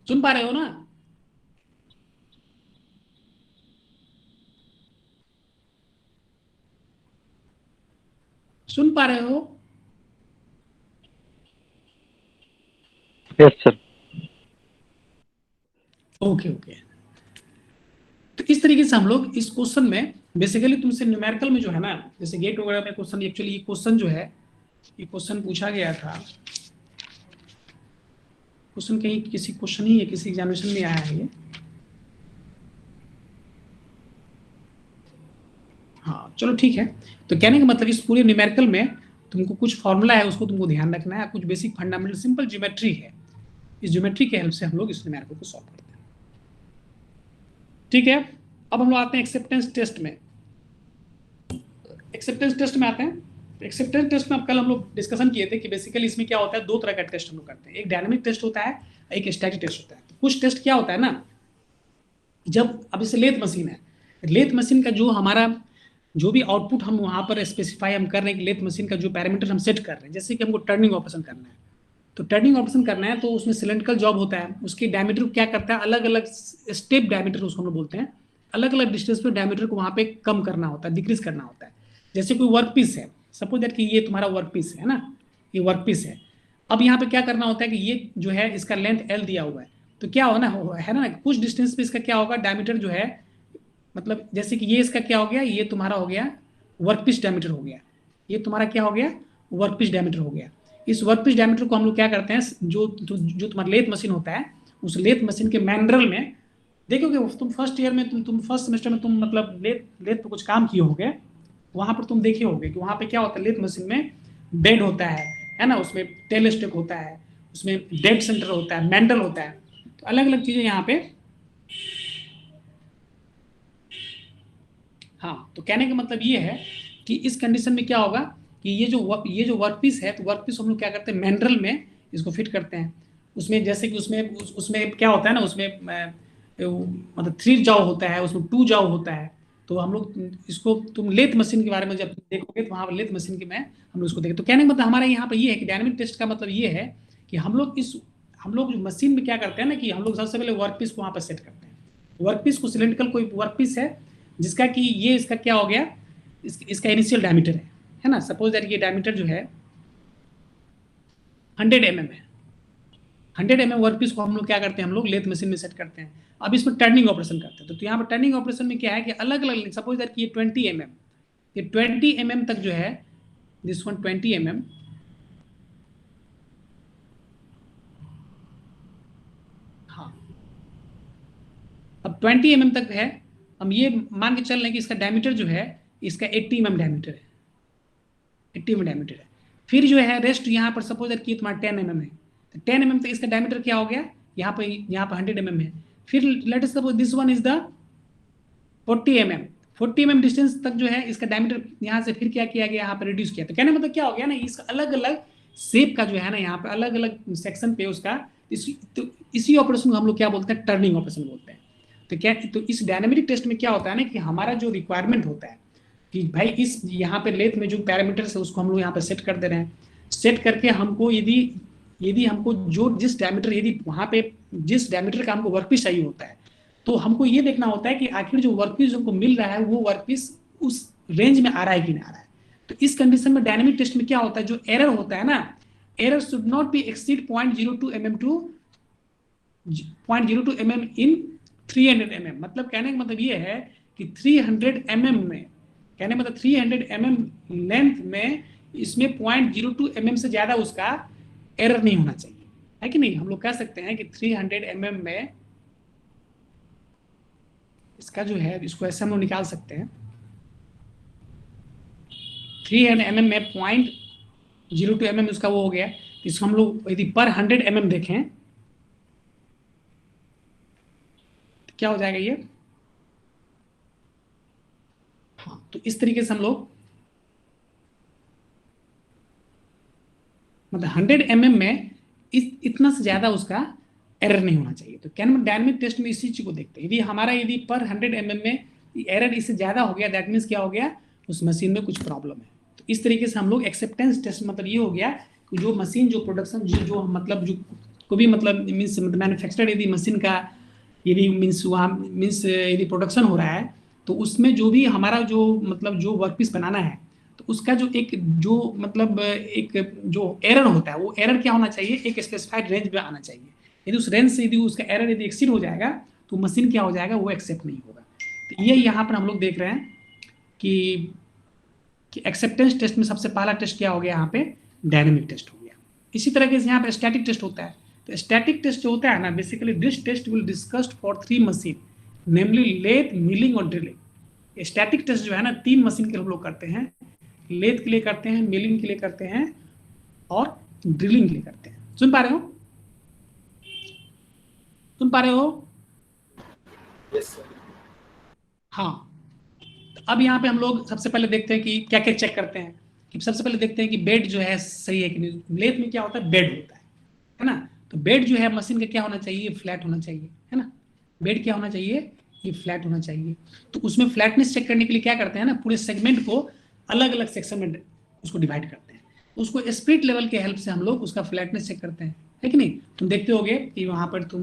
सुन पा रहे हो ना? सुन पा रहे हो? Yes sir. Okay okay. तो इस तरीके से हम लोग इस क्वेश्चन में बेसिकली तुमसे न्यूमेरिकल में जो है ना, जैसे गेट वगैरह में क्वेश्चन, एक्चुअली ये क्वेश्चन जो है ये क्वेश्चन पूछा गया था, क्वेश्चन कहीं किसी क्वेश्चन ही है, किसी एग्जामिनेशन में आया है ये। हाँ चलो ठीक है। तो कहने का मतलब इस पूरे न्यूमेरिकल में तुमको कुछ फॉर्मूला है उसको तुमको ध्यान रखना है, कुछ बेसिक फंडामेंटल सिंपल ज्योमेट्री है, इस ज्योमेट्री के हेल्प से हम लोग इस न्यूमेरिकल को सॉल्व करते हैं। ठीक है, अब हम लोग आते हैं एक्सेप्टेंस टेस्ट में। एक्सेप्टेंस टेस्ट में आते हैं। एक्सेप्टेंस टेस्ट में अब कल हम लोग डिस्कशन किए थे कि बेसिकली इसमें क्या होता है, दो तरह का टेस्ट हम लोग करते हैं, एक डायनामिक टेस्ट होता है, एक स्टैटिक टेस्ट होता है। तो कुछ टेस्ट क्या होता है ना, जब अब इसे लेथ मशीन है, लेथ मशीन का जो हमारा जो भी आउटपुट हम वहाँ पर स्पेसिफाई हम कर रहे हैं कि लेथ मशीन का जो पैरामीटर हम सेट कर रहे हैं, जैसे कि हमको टर्निंग ऑपरेशन करना है, तो टर्निंग ऑपरेशन करना है तो उसमें सिलेंड्रिकल जॉब होता है, उसके डायमीटर को क्या करता है, अलग अलग स्टेप डायमीटर उसको हम लोग बोलते हैं, अलग अलग डिस्टेंस पे डायमीटर को वहाँ पे कम करना होता है, डिक्रीज करना होता है। जैसे कोई वर्क पीस है, सपोज दैट कि ये तुम्हारा वर्क पीस है ना, ये वर्क पीस है। अब यहाँ पे क्या करना होता है कि ये जो है इसका लेंथ L दिया हुआ है, तो क्या हो ना, है ना, कुछ डिस्टेंस पे इसका क्या होगा, डायमीटर जो है, मतलब जैसे कि ये इसका क्या हो गया, ये तुम्हारा हो गया वर्कपीस डायमीटर हो गया, ये तुम्हारा क्या हो गया, वर्कपीस डायमीटर हो गया। इस वर्कपीस डायमीटर को हम लोग क्या करते हैं, जो तुम्हारा लेथ मशीन होता है, उस लेथ मशीन के मैनुअल में देखोगे, तुम फर्स्ट ईयर में तुम फर्स्ट सेमेस्टर में तुम मतलब लेथ लेथ पे कुछ काम किए होगे, वहां पर तुम देखे होगे कि वहां पे क्या होता है, लेथ मशीन में बेड होता है ना, उसमें टेल स्टेक होता है, उसमें डेड सेंटर होता है, मैंडल होता है, तो अलग अलग चीजें यहाँ पे। हाँ, तो कहने का मतलब ये है कि इस कंडीशन में क्या होगा कि ये जो वर्कपीस है, तो वर्कपीस हम लोग क्या करते हैं, मैंड्रल में इसको फिट करते हैं। उसमें जैसे कि उसमें क्या होता है ना, उसमें मतलब 3 जाओ होता है, उसमें 2 जाओ होता है। तो हम लोग इसको, तुम लेथ मशीन के बारे में जब देखोगे तो वहाँ पर लेथ मशीन के में हम लोग इसको देखें। तो कहने का मतलब हमारे यहाँ पर ये है कि डायनामिक टेस्ट का मतलब ये है कि हम लोग मशीन में क्या करते हैं ना, कि हम लोग सबसे पहले वर्कपीस को वहाँ पर सेट करते हैं। वर्कपीस को सिलेंड्रिकल कोई वर्कपीस है जिसका कि ये इसका क्या हो गया, इसका इनिशियल डायमीटर है ना, सपोज दैट ये डायमीटर जो है 100 mm है। 100 mm वर्कपीस को हम लोग क्या करते हैं, हम लोग लेथ मशीन में सेट करते हैं। अब इसमें टर्निंग ऑपरेशन करते हैं। तो यहाँ पर टर्निंग ऑपरेशन में क्या है कि अलग अलग, सपोज दैट कि ये 20 mm, ये 20 mm तक जो है, दिस वन 20 mm, हाँ, अब 20 mm तक है। हम ये मान के चल रहे हैं कि इसका डायमीटर जो है, इसका 80 mm डायमीटर है, 80 mm डायमीटर है। फिर जो है रेस्ट यहाँ पर सपोज दैट कि तुम्हारा 10 mm है, तो 10 mm तक इसका डायमीटर क्या हो गया, यहाँ पर 100 mm है। फिर late us suppose this one is the 40 mm, 40 mm distance तक जो है इसका डायमीटर यहाँ से फिर क्या किया गया, यहाँ पर रिड्यूस किया। तो कहने मतलब क्या हो गया ना, इसका अलग अलग शेप का जो है ना, यहाँ पे अलग अलग सेक्शन पे उसका तो इसी ऑपरेशन को हम लोग क्या बोलते हैं, टर्निंग ऑपरेशन बोलते हैं। तो क्या, तो इस डायनामिक टेस्ट में क्या होता है ना, कि हमारा जो रिक्वायरमेंट होता है कि भाई इस यहाँ पे लेथ में जो पैरामीटर्स है उसको हम लोग यहाँ पे सेट कर दे रहे हैं। सेट करके हमको यदि यदि हमको जो जिस डायमीटर, यदि वहाँ पे जिस डायमीटर का हमको वर्कपीस चाहिए होता है, तो हमको ये देखना होता है कि आखिर जो वर्कपीस हमको मिल रहा है वो वर्कपीस उस रेंज में आ रहा है कि नहीं आ रहा है। तो इस कंडीशन में डायनामिक टेस्ट में क्या होता है, जो एरर होता है ना, error should not be exceed 0.02 mm to 0.02 mm in 300 mm। मतलब कहने का मतलब ये है कि 300 mm में, कहने मतलब 300 mm लेंथ में इसमें 0.02 mm से ज्यादा उसका एरर नहीं होना चाहिए, है कि नहीं। हम लोग कह सकते हैं कि 300 mm में इसका जो है, इसको ऐसे हम लोग निकाल सकते हैं, 300 mm में 0.02 mm उसका वो हो गया। इसको हम लोग यदि पर 100 mm देखें तो क्या हो जाएगा ये, हाँ, तो इस तरीके से हम लोग मतलब 100 mm में इतना से ज्यादा उसका एरर नहीं होना चाहिए। तो कैन डायनामिक टेस्ट में इसी चीज को देखते हैं, यदि पर 100 mm में एरर इससे ज्यादा हो गया, दैट मीन्स क्या हो गया, उस मशीन में कुछ प्रॉब्लम है। तो इस तरीके से हम लोग एक्सेप्टेंस टेस्ट, मतलब ये हो गया कि जो मशीन, जो प्रोडक्शन, जो मतलब जो को भी मतलब मीन्स मैन्युफैक्चर यदि मशीन का यदि मीन्स वहाँ मीन्स यदि प्रोडक्शन हो रहा है, तो उसमें जो भी हमारा जो मतलब जो वर्कपीस बनाना है, तो उसका जो एक जो मतलब एक जो एरर होता है, वो एरर क्या होना चाहिए, एक स्पेसिफाइड रेंज में आना चाहिए। यदि उस रेंज से यदि उसका एरर यदि एक्सीड हो जाएगा तो मशीन क्या हो जाएगा, वो एक्सेप्ट नहीं होगा। तो ये यहाँ पर हम लोग देख रहे हैं कि एक्सेप्टेंस टेस्ट में सबसे पहला टेस्ट क्या हो गया, यहाँ पे डायनामिक टेस्ट हो गया। इसी तरह से यहाँ पे स्टैटिक टेस्ट होता है। तो स्टैटिक टेस्ट जो होता है ना, basically this test will discussed for 3 machine, namely lathe, milling और ड्रिलिंग। स्टैटिक टेस्ट जो है ना 3 मशीन के हम लोग करते हैं, लेथ के लिए करते हैं, मिलिंग के लिए करते हैं और ड्रिलिंग के लिए करते हैं। सुन पा रहे हो, सुन पा रहे हो? Yes sir. हाँ, तो अब यहाँ पे हम लोग सबसे पहले देखते हैं कि क्या क्या चेक करते हैं। कि सबसे पहले देखते हैं कि बेड जो है सही है कि नहीं। लेथ में क्या होता है, बेड होता है ना। तो बेड जो है मशीन का क्या होना चाहिए, फ्लैट होना चाहिए, है ना। बेड क्या होना चाहिए, ये फ्लैट होना चाहिए। तो उसमें फ्लैटनेस चेक करने के लिए क्या करते हैं ना, पूरे सेगमेंट को अलग अलग सेक्शन में उसको डिवाइड करते हैं। उसको स्पिरिट लेवल के हेल्प से हम लोग उसका फ्लैटनेस चेक करते हैं, है कि नहीं। तुम देखते होगे कि वहाँ पर तुम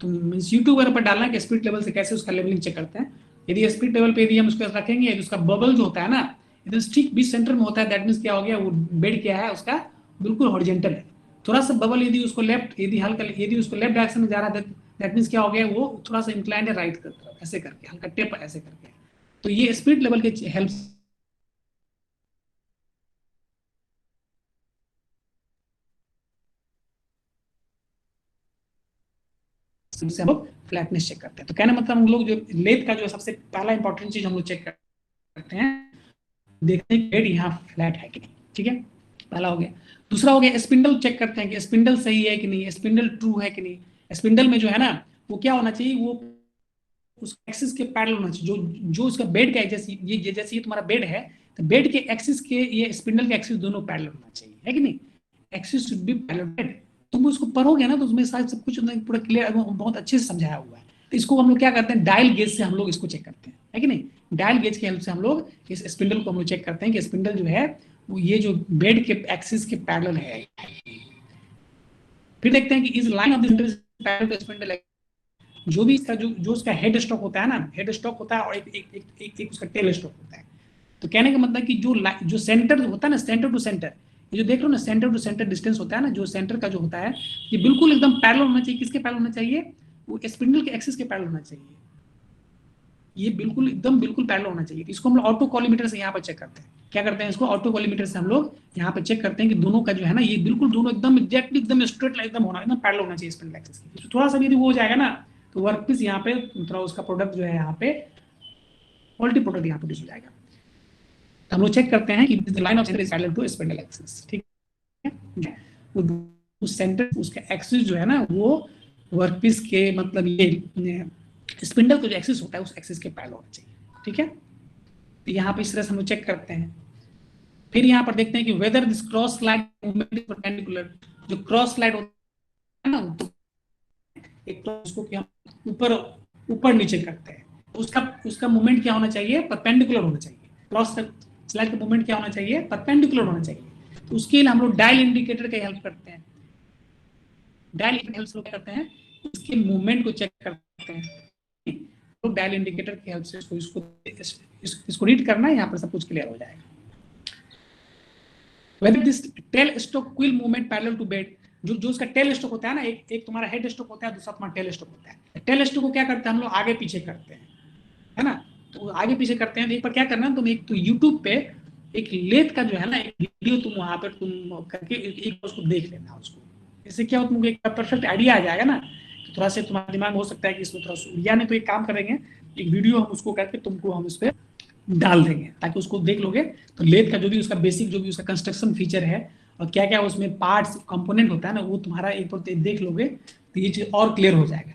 मीन्स यूट्यूब वगैरह पर डालना कि स्पिरिट लेवल से कैसे उसका लेवलिंग चेक करते हैं। यदि स्पिरिट लेवल पे यदि हम उसको रखेंगे, यदि उसका बबल जो होता है ना एकदम ठीक बीच सेंटर में होता है, दैट मीन्स क्या हो गया, वो बेड क्या है उसका बिल्कुल हॉरिजॉन्टल है। थोड़ा सा बबल यदि उसको लेफ्ट, यदि उसको लेफ्ट डायरेक्शन में जा रहा है, दैट मीन्स क्या हो गया, वो थोड़ा सा इंक्लाइंड है राइट की तरफ, ऐसे करके हल्का टेप ऐसे करके। तो ये स्पिरिट लेवल के हेल्प से हम लोग फ्लैटनेस चेक करते हैं। तो कहने मतलब हम लोग जो लेथ का जो सबसे पहला इंपॉर्टेंट चीज हम लोग चेक करते हैं, देखते हैं बेड यहाँ फ्लैट है कि नहीं। ठीक है, पहला हो गया। दूसरा हो गया स्पिंडल चेक करते हैं कि स्पिंडल सही है कि नहीं, स्पिंडल ट्रू है कि नहीं। स्पिंडल में जो है ना वो क्या होना चाहिए, वो उस एक्सिस के पैरेलल होना चाहिए, जो जो उसका बेड का जैसे ये तुम्हारा बेड है, तो बेड के एक्सिस के ये स्पिंडल के एक्सिस दोनों पैरेलल होना चाहिए, है कि नहीं। Axis should be parallel. तुम उसको पढ़ोगे ना तो उसमें शायद सब कुछ पूरा क्लियर, बहुत अच्छे से समझाया हुआ है। तो इसको हम लोग क्या करते हैं, डायल गेज से हम लोग इसको चेक करते हैं, है कि नहीं। डायल गेज की हेल्प से हम लोग इस स्पिंडल को हम लोग चेक करते हैं कि स्पिंडल जो है वो ये जो बेड के एक्सिस के पैरेलल है। फिर देखते हैं कि इस line of the parallel to spindle, जो भी इसका जो उसका हेड स्टॉक होता है ना, हेड स्टॉक होता है और एक उसका टेल स्टॉक होता है। तो कहने का मतलब कि जो सेंटर होता है ना, सेंटर टू सेंटर, ये जो देख रहे हो ना सेंटर टू सेंटर डिस्टेंस होता है ना, जो सेंटर का जो होता है, ये बिल्कुल एकदम पैरेलल होना चाहिए। किसके पैरेलल होना चाहिए, वो स्पिंडल के एक्सिस के पैरेलल होना चाहिए। ये बिल्कुल एकदम बिल्कुल पैरेलल होना चाहिए। इसको हम लोग ऑटो कॉलीमीटर से यहाँ पर चेक करते हैं। क्या करते हैं, इसको ऑटो कॉलीमीटर से हम लोग यहाँ पे चेक करते हैं कि दोनों का जो है ना, ये बिल्कुल दोनों एकदम एग्जैक्टली एकदम स्ट्रेट लाइन एकदम होना, एकदम पैरेलल होना चाहिए स्पिंडल एक्सिस की। थोड़ा सा भी यदि वो हो जाएगा ना तो वर्क पीस यहाँ पे थोड़ा उसका प्रोडक्ट जो है यहाँ पे क्वालिटी प्रोडक्ट यहाँ प्रोड्यूस हो जाएगा। तो हम लोग चेक करते हैं कि line of centre is parallel to spindle axis. ठीक है, उस सेंटर उसका एक्सिस जो है ना वो वर्कपीस के मतलब ये स्पिंडल का जो एक्सिस होता है उस एक्सिस के पैरेलल होना चाहिए। ठीक है, तो यहाँ पे इस तरह से हम लोग चेक करते हैं। फिर यहाँ पर देखते हैं कि whether this cross slide movement is perpendicular. जो क्रॉस स्लाइड होता है ना, तो एक तो उसको क्या ऊपर ऊपर नीचे करते हैं, उसका उसका मूवमेंट क्या होना चाहिए, परपेंडिकुलर होना चाहिए। क्रॉस स्लाइड का मूवमेंट क्या होना चाहिए, परपेंडिकुलर होना चाहिए। तो उसके लिए हम लोग डायल इंडिकेटर की हेल्प करते हैं। डायल हेल्प से क्या करते हैं, इसके मूवमेंट को चेक करते हैं। तो डायल इंडिकेटर की हेल्प से इसको रीड करना है, यहाँ पर सब कुछ क्लियर हो जाएगा। Whether this tail stroke quill movement parallel to bed, जो उसका टेल स्टॉक होता है ना, एक तुम्हारा हेड स्टॉक होता है, दूसरा तुम्हारा टेल स्टॉक होता है। टेल स्टॉक को क्या करते हैं हम लोग, आगे पीछे करते हैं, है ना। तो आगे पीछे करते हैं। तो एक बार क्या करना है, तुम एक तो यूट्यूब पे एक लेथ का जो है ना एक वीडियो तुम वहां पर तुम करके एक उसको देख लेना उसको। इससे क्या हो, तुमको एक परफेक्ट आइडिया आ जाएगा ना। तो थोड़ा सा तुम्हारा दिमाग हो सकता है कि इसमें थोड़ा या नहीं तो एक काम करेंगे, एक वीडियो हम उसको करके तुमको हम इस पर डाल देंगे ताकि उसको देख लोगे। तो लेथ का जो भी उसका बेसिक जो भी उसका कंस्ट्रक्शन फीचर है और क्या क्या उसमें पार्ट्स कंपोनेंट होता है ना, वो तुम्हारा एक बार देख लोगे तो ये चीज और क्लियर हो जाएगा।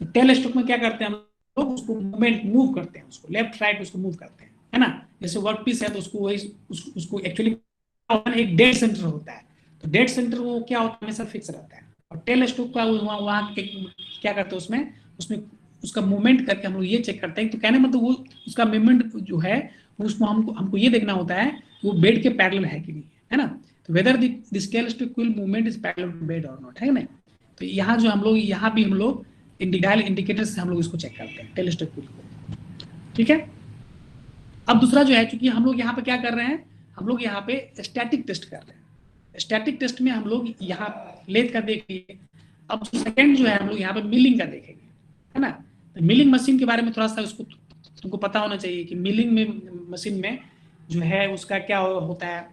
तो टेल स्टॉक में क्या करते हैं हम लोग, उसको मूवमेंट मूव करते हैं, उसको लेफ्ट राइट उसको मूव करते हैं, है ना। जैसे वर्क पीस है तो उसको वही उसको एक्चुअली एक डेड सेंटर होता है। तो डेड सेंटर वो क्या होता है, हमेशा फिक्स रहता है। और टेल स्टॉक का वहाँ क्या करते हैं, उसमें उसमें उसका मूवमेंट करके हम लोग ये चेक करते हैं। तो कहने मतलब वो उसका मूवमेंट जो है उसको हमको ये देखना होता है वो बेड के पैरेलल है कि नहीं, है ना। तो whether this tail stock will movement is parallel to bed और नॉट, है ना। तो यहाँ जो हम लोग यहाँ भी हम लोग डायल इंडिकेटर से हम लोग इसको चेक करते हैं टेल स्टॉक विल को। ठीक है, अब दूसरा जो है, चूंकि हम लोग यहाँ पे क्या कर रहे हैं, हम लोग यहाँ पे स्टैटिक टेस्ट कर रहे हैं। स्टैटिक टेस्ट में हम लोग यहाँ लेथ का देख लिए। अब सेकंड जो है हम लोग यहाँ पे मिलिंग का देखेंगे, है ना। तो मिलिंग मशीन के बारे में थोड़ा सा उसको तुमको पता होना चाहिए कि मिलिंग में मशीन में जो है उसका क्या होता है,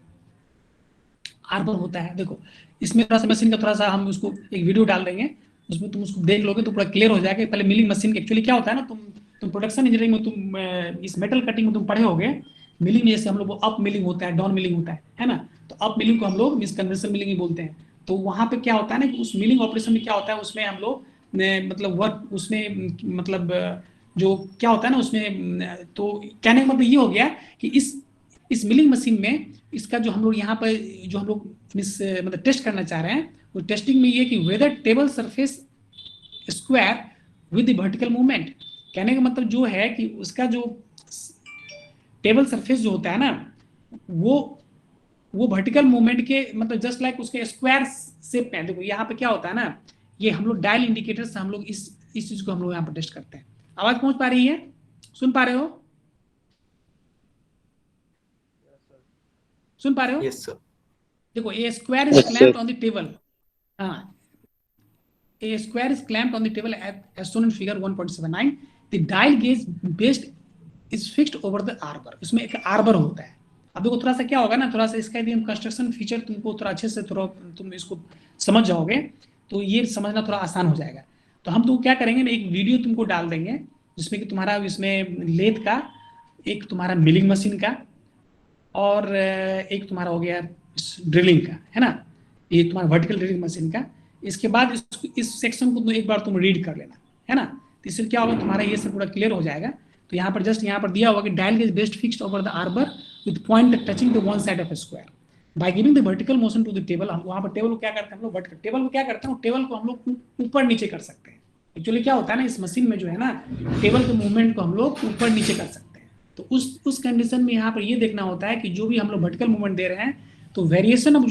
आर्बर होता है। देखो इसमें थोड़ा सा मशीन का थोड़ा सा हम उसको एक वीडियो डाल देंगे, उसमें तुम उसको देख लोगे तो पूरा क्लियर हो जाएगा। पहले मिलिंग मशीन एक्चुअली क्या होता है ना, तुम प्रोडक्शन इंजीनियरिंग में तुम इस मेटल कटिंग में तुम पढ़े होगे। मिलिंग में जैसे हम लोग अप मिलिंग होता है, डाउन मिलिंग होता है ना। तो अप मिलिंग को हम लोग मिस कन्वेंशनल मिलिंग ही बोलते हैं। तो वहां पे क्या होता है ना कि उस मिलिंग ऑपरेशन में क्या होता है, उसमें हम लोग मतलब वर्क उसमें मतलब जो क्या होता है ना उसमें, तो कहने का मतलब ये हो गया कि इस मिलिंग मशीन में इसका जो हम लोग यहाँ पर जो हम लोग मतलब टेस्ट करना चाह रहे हैं, वो टेस्टिंग में ये कि whether table surface square with the vertical movement. कहने का मतलब जो है कि उसका जो टेबल सरफेस जो होता है ना वो वर्टिकल मूवमेंट के मतलब जस्ट लाइक उसके स्क्वायर शेप में। देखो यहाँ पे क्या होता है ना, ये हम लोग डायल इंडिकेटर से हम लोग इस चीज को हम लोग यहाँ पर टेस्ट करते हैं। आवाज पहुंच पा रही है, सुन पा रहे हो, सुन पा रहे हो? Yes, sir. देखो ये square is clamped on the table, हाँ, a square is clamped on the table as shown in figure 1.79. The dial gauge based is fixed over the arbor. इसमें एक आर्बर होता है। अब देखो थोड़ा सा क्या होगा ना, थोड़ा सा इसका यदि हम कंस्ट्रक्शन फीचर तुमको थोड़ा अच्छे से थोड़ा तुम इसको समझ जाओगे तो ये समझना थोड़ा आसान हो जाएगा। तो हम तो क्या करेंगे ना, एक वीडियो तुमको डाल देंगे जिसमें कि तुम्हारा इसमें लेथ का, एक तुम्हारा मिलिंग मशीन का, और एक तुम्हारा हो गया ड्रिलिंग का, है ना, ये तुम्हारा वर्टिकल ड्रिलिंग मशीन का। इसके बाद इस सेक्शन को एक बार तुम रीड कर लेना, है ना। तो इससे क्या होगा, तुम्हारा ये सब पूरा क्लियर हो जाएगा। तो यहाँ पर जस्ट यहाँ पर दिया होगा कि dial gauge best fixed over the arbor with point touching the one side of a square by giving the vertical motion to the table. हम वहाँ पर टेबल को क्या करते हैं हम लोग, वर्टिकल टेबल को क्या करते हैं, टेबल को हम लोग ऊपर नीचे कर सकते हैं। एक्चुअली क्या होता है ना, इस मशीन में जो है ना, टेबल के मूवमेंट को हम लोग ऊपर नीचे कर सकते हैं। तो उस कंडीशन में यहाँ पर ये देखना होता है कि जो भी हम लोग वर्टिकल मूवमेंट दे रहे हैं तो वेरिएशन ऑफ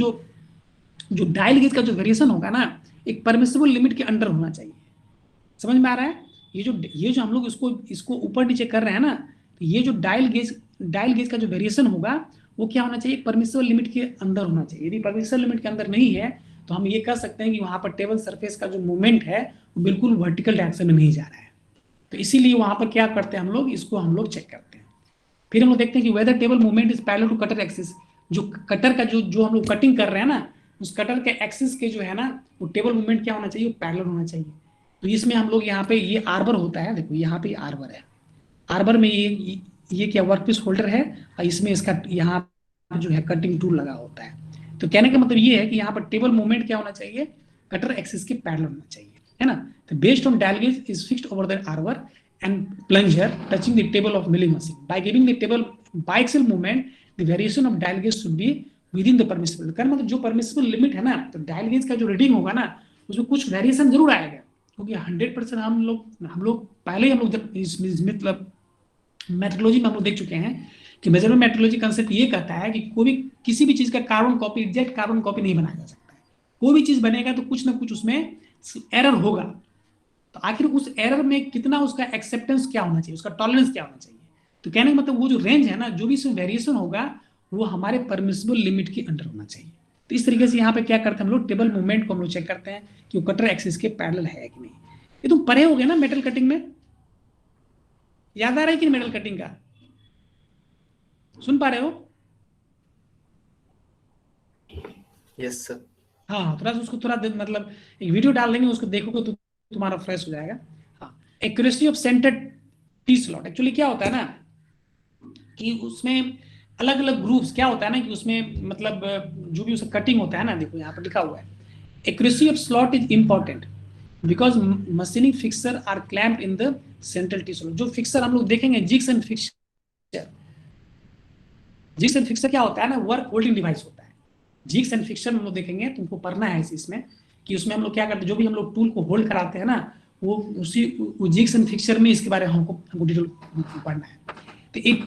जो डायल गेज का जो वेरिएशन होगा ना, एक परमिसिबल लिमिट के अंडर होना चाहिए। समझ में आ रहा है? ये जो हम लोग इसको ऊपर नीचे कर रहे हैं ना, तो ये जो डायल गेज का जो वेरिएशन होगा वो क्या होना चाहिए, परमिसिबल लिमिट के अंदर होना चाहिए। यदि परमिसिबल लिमिट के अंदर नहीं है तो हम ये कह सकते हैं कि वहां पर टेबल सरफेस का जो मूवमेंट है वो बिल्कुल वर्टिकल डायरेक्शन में नहीं जा रहा है। तो इसीलिए वहां पर क्या करते हैं हम लोग, इसको हम लोग चेक करते हैं। फिर हम लोग देखते हैं कि whether table movement is parallel to cutter axis. जो कटर का जो हम लोग कटिंग कर रहे हैं ना, उस कटर के एक्सिस के जो है ना, वो टेबल मूवमेंट क्या होना चाहिए, वो पैरेलल होना चाहिए। तो इसमें हम लोग यहाँ पे ये आर्बर होता है, देखो यहाँ पे आर्बर है, आर्बर में ये क्या वर्कपीस होल्डर है, और इसमें इसका यहाँ जो है कटिंग टूल लगा होता है। तो कहने का मतलब ये है कि यहाँ पर टेबल मूवमेंट क्या होना चाहिए, कटर एक्सिस के पैरेलल होना चाहिए, है ना। तो based on dial gauge is fixed over the arbor and plunger touching the table of milling machine by giving the table biaxial movement the variation of dial gauge should be within the permissible। कर मतलब जो permissible limit है ना, तो dial gauge का जो reading होगा ना उसमें कुछ वेरिएशन जरूर आएगा, क्योंकि 100% हम लोग पहले ही हम लोग मतलब मेथोडोलॉजी में हम लोग देख चुके हैं कि मेजरमेंट मेथोडोलॉजी कंसेप्ट ये कहता है कि कोई भी किसी भी चीज का carbon copy, exact carbon copy नहीं बनाया जा सकता है। कोई भी चीज बनेगा तो कुछ ना कुछ उसमें एरर होगा। तो आखिर उस एरर में कितना उसका एक्सेप्टेंस क्या होना चाहिए, उसका टॉलरेंस क्या होना चाहिए। तो कहने का मतलब वो जो रेंज है ना, जो भी इसमें वेरिएशन होगा वो हमारे परमिसिबल लिमिट के अंडर होना चाहिए। तो इस तरीके से यहाँ पे क्या करते हैं हम लोग, टेबल मूवमेंट को हम लोग चेक करते हैं कि वो कटर एक्सिस के पैरेलल है कि नहीं। ये तुम पढ़े हो गए ना मेटल कटिंग में, याद आ रहा है कि मेटल कटिंग का सुन पा रहे हो? Yes sir. हाँ, थोड़ा सा उसको थोड़ा मतलब एक वीडियो डाल देंगे, उसको देखोगे तो तुम्हारा फ्रेश हो जाएगा। हाँ, accuracy of centre T slot. Actually क्या होता है ना कि उसमें अलग अलग ग्रुप्स क्या होता है ना कि उसमें मतलब जो भी उसका कटिंग होता है ना, देखो यहाँ पर लिखा हुआ है accuracy of slot is important because machining fixture are clamped in the central T slot. जो फिक्सर हम लोग देखेंगे, jigs and fixture. Jigs and fixture क्या होता है ना, वर्क होल्डिंग डिवाइस होता है। जिग्स एंड फिक्सर हम लोग देखेंगे, तुमको पढ़ना है इसमें कि उसमें हम लोग क्या करते हैं, जो भी हम लोग टूल को होल्ड कराते हैं ना, वो उसी जिग्स एंड फिक्सर में इसके बारे में हमको डिटेल पढ़ना है। तो एक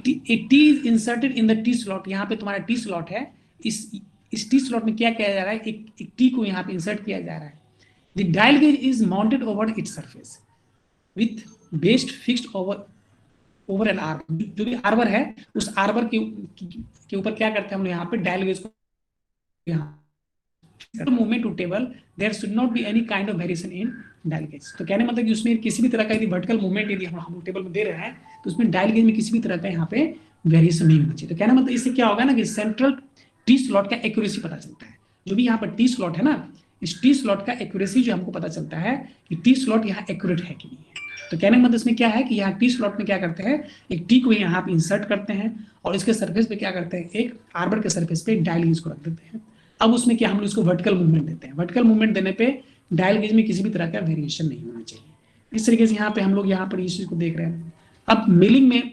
T is inserted in the T slot. यहाँ पे तुम्हारा टी स्लॉट है, इस टी स्लॉट में क्या किया जा रहा है, एक टी को यहाँ पे इंसर्ट किया जा रहा है। The dial gauge is mounted over its surface with best fixed over an arbor. जो भी आर्बर है उस आर्बर के ऊपर क्या करते हैं हम लोग, यहाँ पे डायल गेज को movement to table there should not be any kind of variation in dial gauge. तो कहने मतलब कि उसमें किसी भी तरह का यदि वर्टिकल मूवमेंट यदि हम टेबल में दे रहे हैं तो उसमें डायल गेज में किसी भी तरह का यहाँ पे वेरिएशन नहीं होना चाहिए। तो कहना मतलब इससे क्या होगा ना कि सेंट्रल टी स्लॉट का एक्यूरेसी पता चलता है। जो भी यहाँ पर टी स्लॉट है ना, इस टी स्लॉट का एक्यूरेसी जो हमको पता चलता है कि टी स्लॉट यहाँ एक्यूरेट है कि नहीं है। तो कहने का मतलब इसमें क्या है कि यहाँ टी स्लॉट में क्या करते हैं, एक टी को यहाँ पे इंसर्ट करते हैं और इसके सरफेस पे क्या करते हैं, एक आर्बर के सरफेस पे डायल गेज को रख देते हैं। अब उसमें क्या हम लोग इसको वर्टिकल मूवमेंट देते हैं। वर्टिकल मूवमेंट देने पे डायल गेज में किसी भी तरह का वेरिएशन नहीं होना चाहिए। इस तरीके से यहाँ पे हम लोग यहाँ पर इस चीज को देख रहे हैं। अब मिलिंग में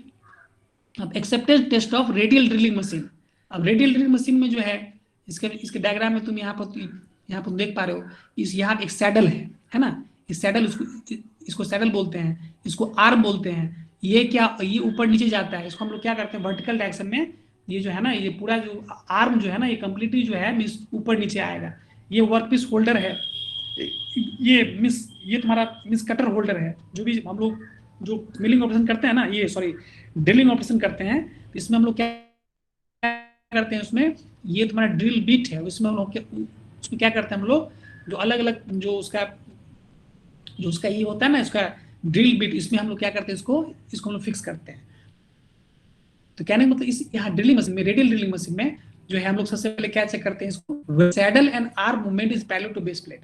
अब acceptance test of radial drilling machine. अब रेडियल ड्रिलिंग मशीन में जो है इसके डायग्राम में तुम यहाँ पर देख पा रहे हो, इस यहाँ एक सैडल है ना, इस सैडल इसको सैडल बोलते हैं, इसको आर्म बोलते हैं। ये क्या, ये ऊपर नीचे जाता है, इसको हम लोग क्या करते हैं वर्टिकल डायरेक्शन में, ये जो है ना, ये पूरा जो आर्म जो है ना, ये कंप्लीटली जो है ऊपर नीचे आएगा। ये वर्कपीस होल्डर है, ये तुम्हारा कटर होल्डर है। जो भी हम लोग जो मिलिंग ऑपरेशन करते हैं ना, ये सॉरी ड्रिलिंग ऑपरेशन करते हैं, तो इसमें हम लोग क्या करते हैं, उसमें ये तुम्हारा ड्रिल बिट है, उसमें हम लोग उसमें क्या करते हैं हम लोग, जो अलग अलग जो उसका ये होता है ना, इसका ड्रिल बिट, इसमें हम लोग क्या करते हैं, इसको हम लोग फिक्स करते हैं। तो कहने का मतलब इस यहाँ ड्रिलिंग मशीन में, रेडियल ड्रिलिंग मशीन में जो है हम लोग सबसे पहले क्या चेक करते हैं, इसको saddle and arm movement is parallel to base plate.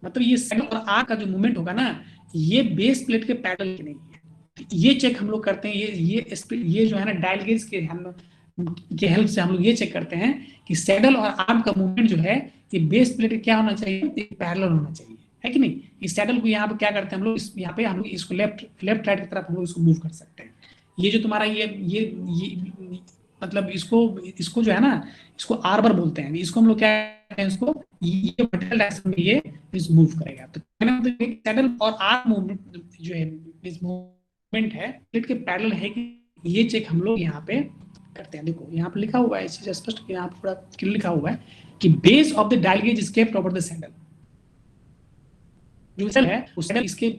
मतलब ये सैडल और आर्म का जो मूवमेंट होगा ना, ये बेस प्लेट के पैरेलल की नहीं है। तो ये चेक हम लोग करते हैं, ये जो है ना डायल गेज के हेल्प से हम लोग ये चेक करते हैं कि सैडल और आर्म का मूवमेंट जो है ये बेस प्लेट क्या होना चाहिए, पैरेलल होना चाहिए, है कि नहीं। इस सैडल को यहाँ पे क्या करते हैं हम लोग, यहाँ पे हम लोग इसको लेफ्ट राइट की तरफ हम लोग इसको मूव कर सकते हैं। ये जो तुम्हारा ये मतलब इसको जो है ना, इसको आर्बर बोलते हैं। इसको हम लोग क्या कहते हैं, इसको ये वर्टिकल डायरेक्शन में ये इस मूव करेगा। तो मतलब सैडल और आर्म मूवमेंट जो है, इस मूवमेंट है प्लेट के पैरेलल है कि, ये चेक हम लोग यहाँ पे करते हैं। देखो यहाँ पे लिखा हुआ है, इस चीज स्पष्ट यहाँ पे पूरा क्लियर लिखा हुआ है कि base of the dial gauge is kept over the saddle. जो सैडल है उस सैडल इसके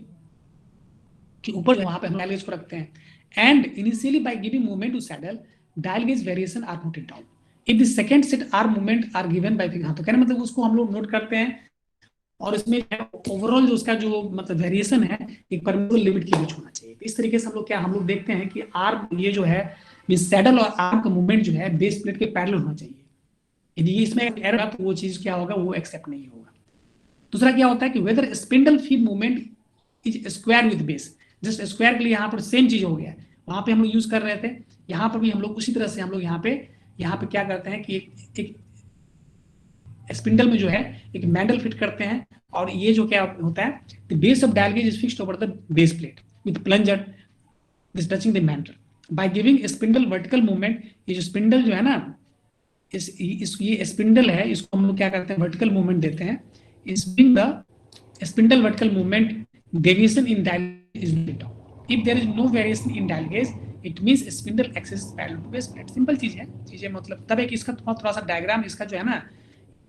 ऊपर वहां पे हम डायल गेज को रखते हैं। And initially by giving movement to saddle, dial gauge variation are noted down. If the second set arm movement are given by finger, तो कहने मतलब उसको हम लोग नोट करते हैं और इसमें ओवरऑल जो उसका जो मतलब वेरिएशन है एक परमिसिबल लिमिट के बीच होना चाहिए। इस तरीके से हम लोग देखते हैं कि आर्म ये जो है सैडल और आर्म का मूवमेंट जो है बेस प्लेट के पैरेलल होना चाहिए। यदि इसमें एरर है तो वो चीज क्या होगा, वो एक्सेप्ट नहीं होगा। दूसरा क्या होता है कि whether spindle feed movement is square with base. Just square के लिए यहाँ पर सेम चीज हो गया, वहां पे हम लोग यूज कर रहे थे, यहाँ पर भी हम लोग उसी तरह से हम लोग यहाँ पे क्या करते हैं कि एक स्पिंडल में जो है एक मैंडल फिट करते हैं, और ये जो क्या होता है, the base of dial gauge is fixed over the base plate with plunger this touching the mandrel by giving spindle vertical movement. ये जो स्पिंडल जो है ना, ये स्पिंडल है, इसको हम लोग क्या करते हैं, वर्टिकल मूवमेंट देते हैं। इस being the spindle vertical movement deviation in dial is down. If there is no variation in dial gauge, it means spindle axis is parallel to base plate. Simple चीज है, चीजें मतलब तब एक इसका थोड़ा सा डायग्राम इसका जो है ना,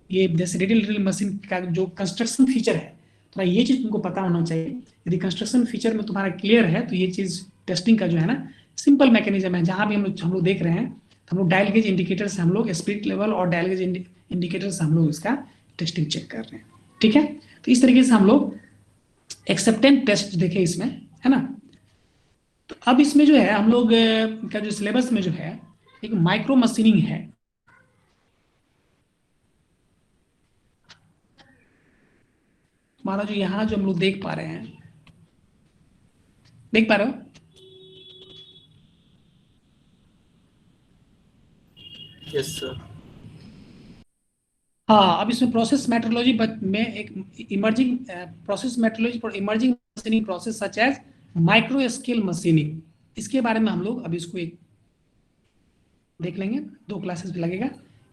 ये जैसे रेडियल ड्रिल मशीन का जो कंस्ट्रक्शन फीचर है, थोड़ा ये चीज तुमको पता होना चाहिए। यदि कंस्ट्रक्शन फीचर में तुम्हारा क्लियर है तो ये चीज टेस्टिंग का जो है ना सिंपल मैकेनिज्म है। जहां भी हम लोग देख रहे हैं, हम लोग डायल गेज इंडिकेटर से हम लोग स्पिरिट लेवल और डायल गेज इंडिकेटर से हम लोग इसका टेस्टिंग चेक कर रहे हैं, ठीक है। तो इस तरीके से हम लोग एक्सेप्टेंस टेस्ट देखे इसमें, है ना। तो अब इसमें जो है हम लोग का जो सिलेबस में जो है एक माइक्रो मशीनिंग है। हमारा जो यहाँ जो हम लोग देख पा रहे हैं, देख पा रहे हो? Yes sir. हाँ, अब इसमें प्रोसेस मेट्रोलॉजी में एक emerging process metrology for emerging machining process such as micro scale machining, इसके बारे में हम लोग अब इसको एक देख लेंगे। 2 क्लासेस भी लगेगा।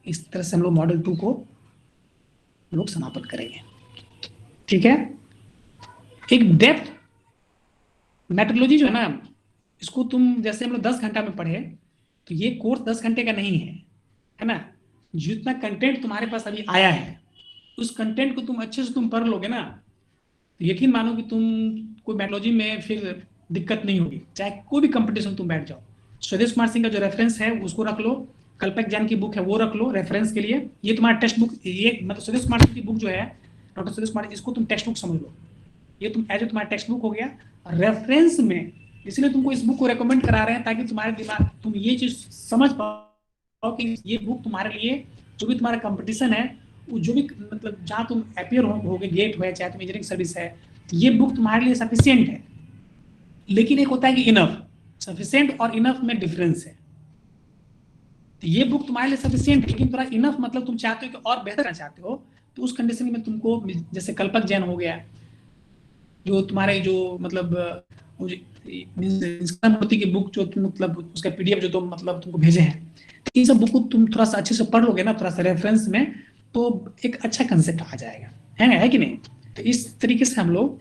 इस तरह से हम लोग मॉडल 2 को हम लोग समाप्त करेंगे, ठीक है। एक डेप्थ मेट्रोलॉजी जो है ना, इसको तुम जैसे हम लोग 10 घंटा में पढ़े, तो ये कोर्स 10 घंटे का नहीं है ना। जितना कंटेंट तुम्हारे पास अभी आया है, उस कंटेंट को तुम अच्छे से तुम पढ़ लोगे ना, तो यकीन मानो कि तुम कोई मेट्रोलॉजी में फिर दिक्कत नहीं होगी। चाहे कोई भी कंपटीशन तुम बैठ जाओ, स्वदेश कुमार सिंह का जो रेफरेंस है उसको रख लो, कल्पक जैन की बुक है वो रख लो रेफरेंस के लिए। ये तुम्हारा टेक्स्ट बुक, ये मतलब स्वदेश कुमार सिंह की बुक जो है, डॉक्टर स्वदेश कुमार, इसको तुम टेक्स्ट बुक समझ लो। ये तुम एज ए तुम्हारा टेक्स्ट बुक हो गया रेफरेंस में, इसलिए तुमको इस बुक को रेकमेंड करा रहे हैं ताकि तुम्हारे दिमाग तुम ये चीज समझ पाओ कि ये बुक तुम्हारे लिए जो भी तुम्हारा कंपटीशन है, जो भी मतलब जहाँ तुम अपियर होगे, गेट हो चाहे तुम इंजीनियरिंग सर्विस है, ये बुक तुम्हारे लिए सफिशिएंट है। लेकिन एक होता है कि इनफ, सफिशिएंट और इनफ में डिफरेंस है। तो ये बुक तुम्हारे लिए सफिशिएंट है, लेकिन थोड़ा इनफ मतलब तुम चाहते हो कि और बेहतर करना चाहते हो, तो उस कंडीशन में तुमको जैसे कल्पक जैन हो गया, जो तुम्हारे जो मतलब मूर्ति की बुक जो तुम मतलब उसका पीडीएफ जो तुम मतलब तुमको भेजे हैं, तो इन सब बुक को तुम थोड़ा सा अच्छे से पढ़ लोगे ना, थोड़ा सा रेफरेंस में, तो एक अच्छा कंसेप्ट आ जाएगा, है कि नहीं। तो इस तरीके से हम लोग